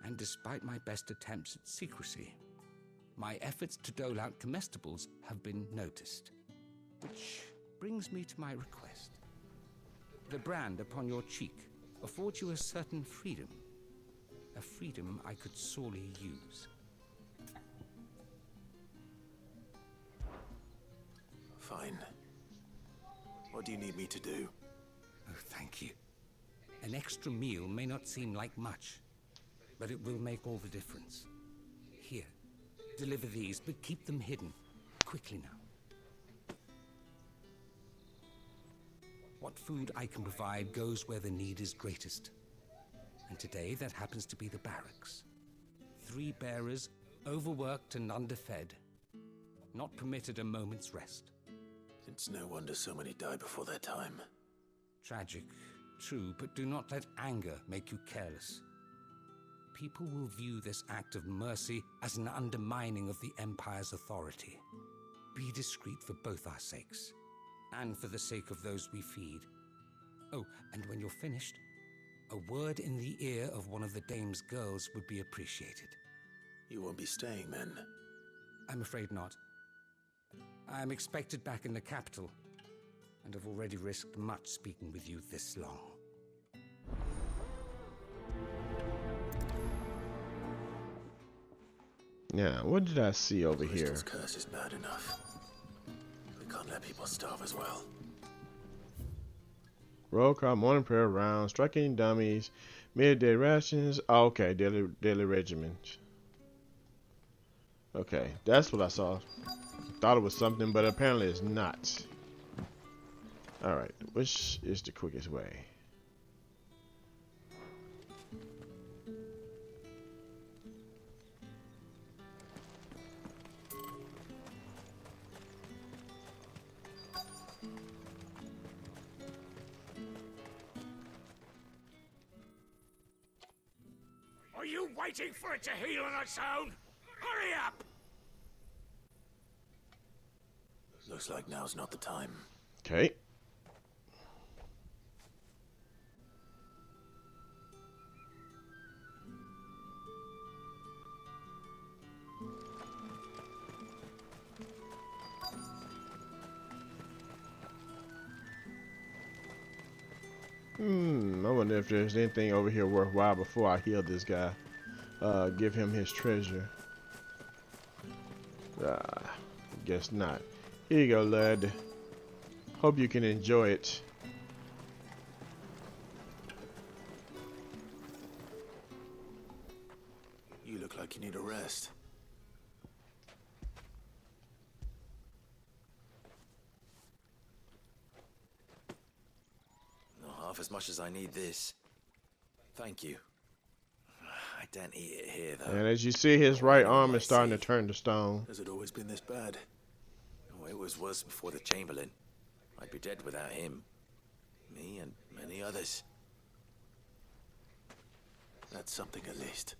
And despite my best attempts at secrecy, my efforts to dole out comestibles have been noticed. Which brings me to my request. The brand upon your cheek affords you a certain freedom. A freedom I could sorely use. Fine. What do you need me to do? Oh, thank you. An extra meal may not seem like much, but it will make all the difference. Here, deliver these, but keep them hidden. Quickly now. What food I can provide goes where the need is greatest. And today, that happens to be the barracks. 3 bearers, overworked and underfed, not permitted a moment's rest. It's no wonder so many die before their time. Tragic, true, but do not let anger make you careless. People will view this act of mercy as an undermining of the Empire's authority. Be discreet for both our sakes, and for the sake of those we feed. Oh, and when you're finished, a word in the ear of one of the Dame's girls would be appreciated. You won't be staying then? I'm afraid not. I am expected back in the capital, and have already risked much speaking with you this long. Yeah, what did I see over here? Crystal's curse is bad enough. We can't let people starve as well. Roll call, morning prayer rounds, striking dummies, midday rations. Oh, okay, daily regimens. Okay, that's what I saw. Thought it was something, but apparently it's not. Alright, which is the quickest way? Are you waiting for it to heal on its own? Hurry up! Looks like now's not the time. Okay. I wonder if there's anything over here worthwhile before I heal this guy. Give him his treasure. Guess not. Here you go, lad. Hope you can enjoy it. You look like you need a rest. half as much as I need this. Thank you. I don't eat it here, though. And as you see, his right arm is starting to turn to stone. Has it always been this bad? Oh, it was worse before the Chamberlain. I'd be dead without him. Me and many others. That's something at least.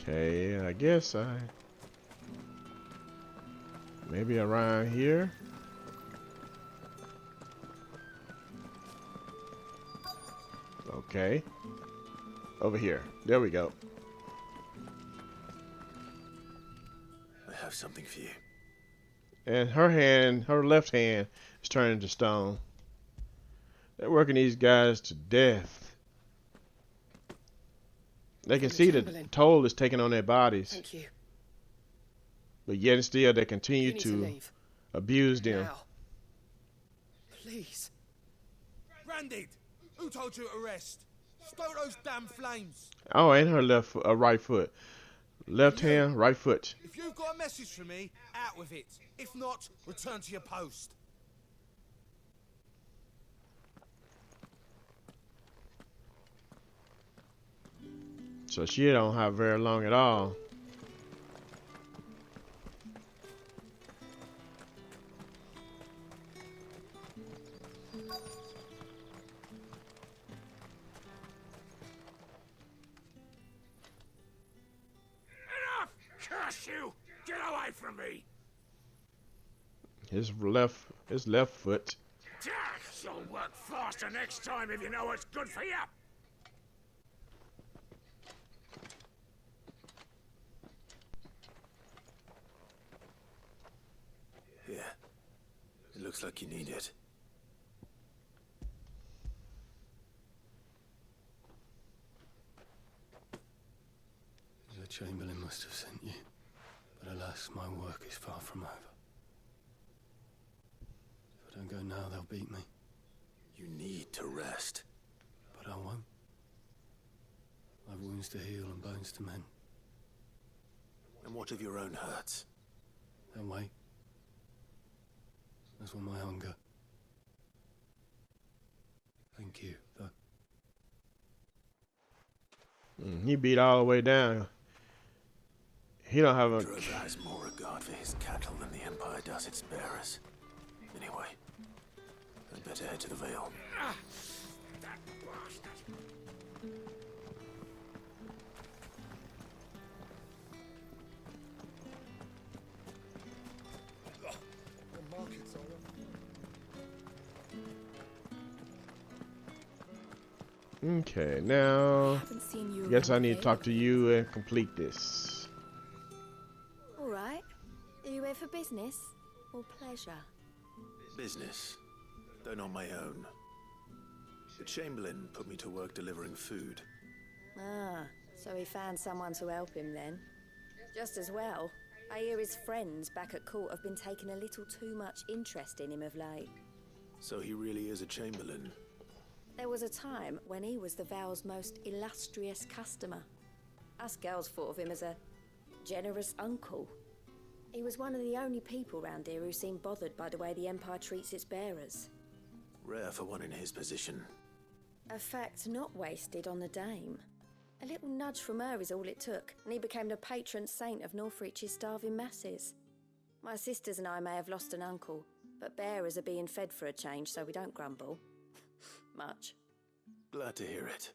Okay, I guess maybe around here. Okay. Over here. There we go. I have something for you. And her left hand is turning to stone. They're working these guys to death. They can see the toll is taking on their bodies. Thank you. But yet and still they continue to abuse them. Now. Please. Branded! Who told you to rest? Stoke those damn flames! Oh, and her right foot. Left hand, right foot. If you've got a message for me, out with it. If not, return to your post. So she don't have very long at all. Enough! Curse you! Get away from me! His left foot. You'll work faster next time if you know what's good for you. Yeah. It looks like you need it. The Chamberlain must have sent you, but alas, my work is far from over. If I don't go now, they'll beat me. You need to rest. But I won't. I've wounds to heal and bones to mend. And what of your own hurts? They'll wait. As will my hunger. Thank you, though. He beat all the way down. He don't have a... Drover has more regard for his cattle than the Empire does its bearers. Anyway, I'd better head to the Vale. That bastard! Okay, now guess I need to talk to you and complete this. All right. Are you here for business or pleasure? Business, though not my own. The Chamberlain put me to work delivering food. Ah, so he found someone to help him then. Just as well. I hear his friends back at court have been taking a little too much interest in him of late. So he really is a Chamberlain. There was a time when he was the Vale's most illustrious customer. Us girls thought of him as a generous uncle. He was one of the only people round here who seemed bothered by the way the Empire treats its bearers. Rare for one in his position. A fact not wasted on the dame. A little nudge from her is all it took, and he became the patron saint of Northreach's starving masses. My sisters and I may have lost an uncle, but bearers are being fed for a change, so we don't grumble. Much. Glad to hear it.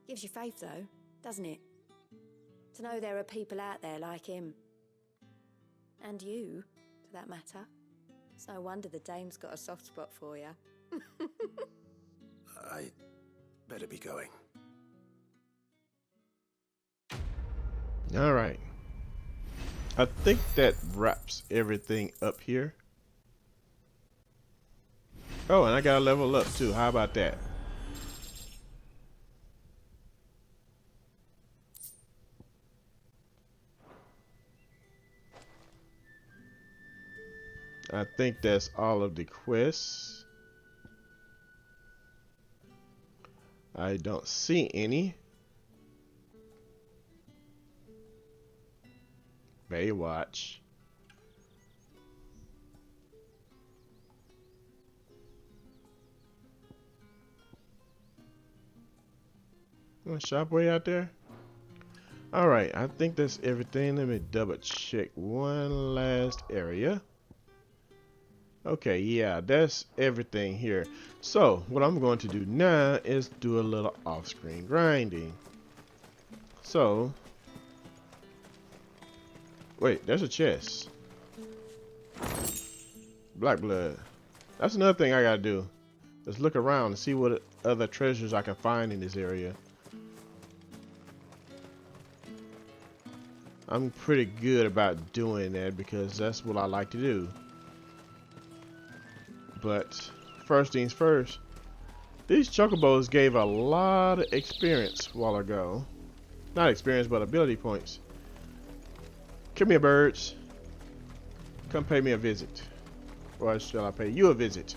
Gives you faith, though, doesn't it? To know there are people out there like him. And you, for that matter. It's no wonder the dame's got a soft spot for you. I better be going. All right. I think that wraps everything up here. Oh, and I got to level up too. How about that? I think that's all of the quests. I don't see any. Baywatch. Shop way out there. Alright, I think that's everything. Let me double check one last area. Okay, yeah, that's everything here. So, what I'm going to do now is do a little off-screen grinding. So, wait, there's a chest. Black blood. That's another thing I gotta do. Let's look around and see what other treasures I can find in this area. I'm pretty good about doing that because that's what I like to do. But first things first, these chocobos gave a lot of experience a while ago. Not experience, but ability points. Come here, birds. Come pay me a visit. Or shall I pay you a visit?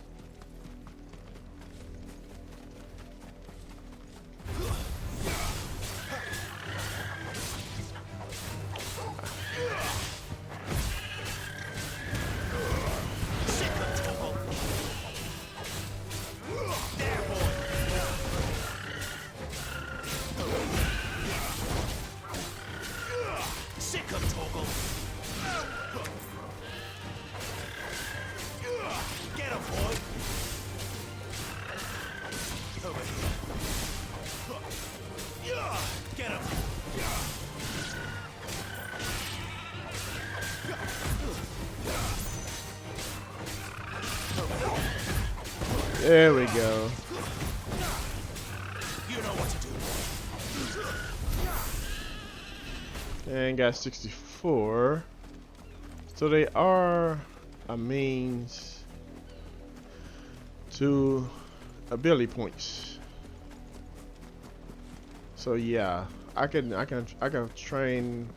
There we go. You know what to do. And got 64. So they are a means to ability points. So yeah, I can train,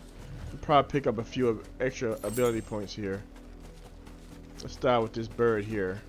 probably pick up a few extra ability points here. Let's start with this bird here.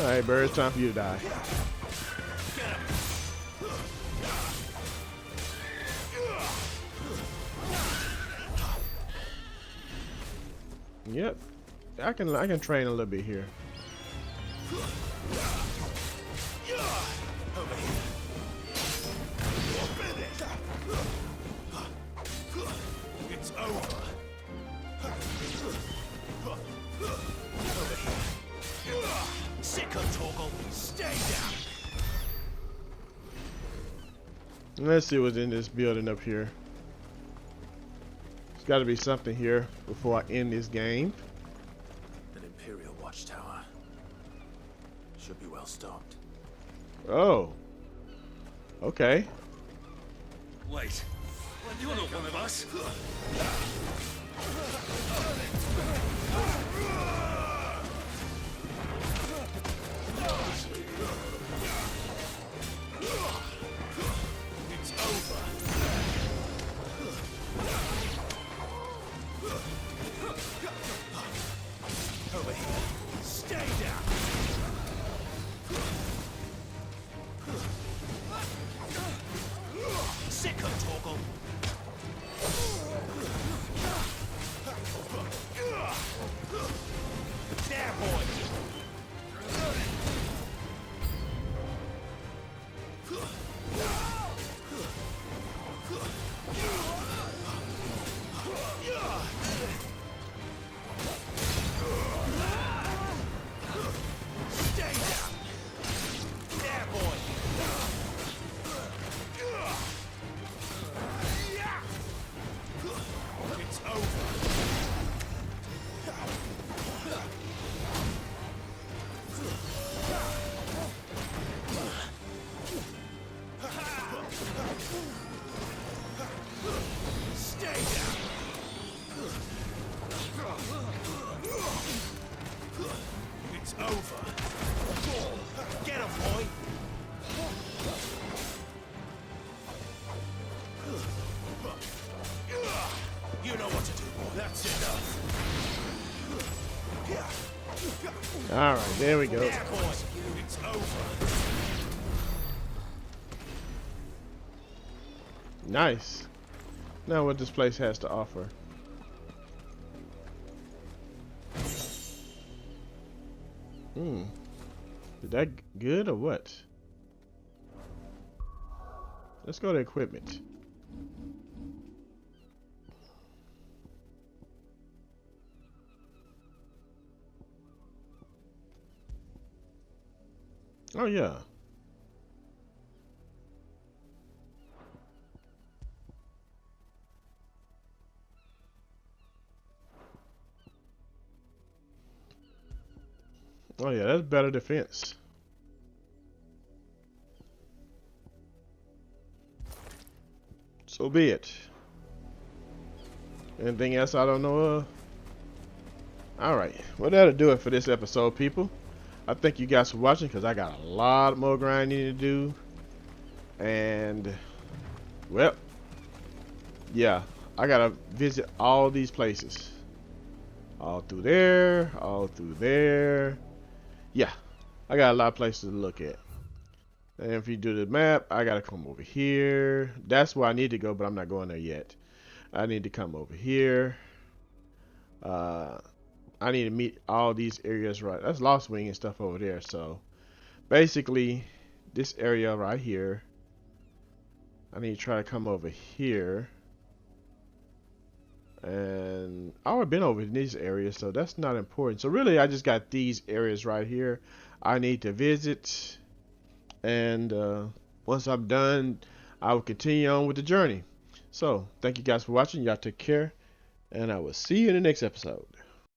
Alright, bird, it's time for you to die. Yep, I can train a little bit here. It's over. Sick of Torgal. Stay down. Let's see what's in this building up here. There's got to be something here before I end this game. An Imperial watchtower. Should be well stocked. Oh. Okay. Wait. You're not one of us. It's over. Over here. Stay down. Sick of Torgal. All right, there we go. It's over. Nice. Now what this place has to offer. Is that good or what? Let's go to equipment. Oh yeah. Oh yeah, that's better defense. So be it. Anything else I don't know of? Alright, well that'll do it for this episode, people. I thank you guys for watching because I got a lot more grinding to do. And, well, yeah, I gotta visit all these places. All through there, all through there. Yeah, I got a lot of places to look at. And if you do the map, I gotta come over here. That's where I need to go, but I'm not going there yet. I need to come over here. I need to meet all these areas right. That's Lost Wing and stuff over there. So basically, this area right here, I need to try to come over here. And I've already been over in these areas, so that's not important. So really, I just got these areas right here I need to visit. And once I'm done, I will continue on with the journey. So thank you guys for watching. Y'all take care, and I will see you in the next episode.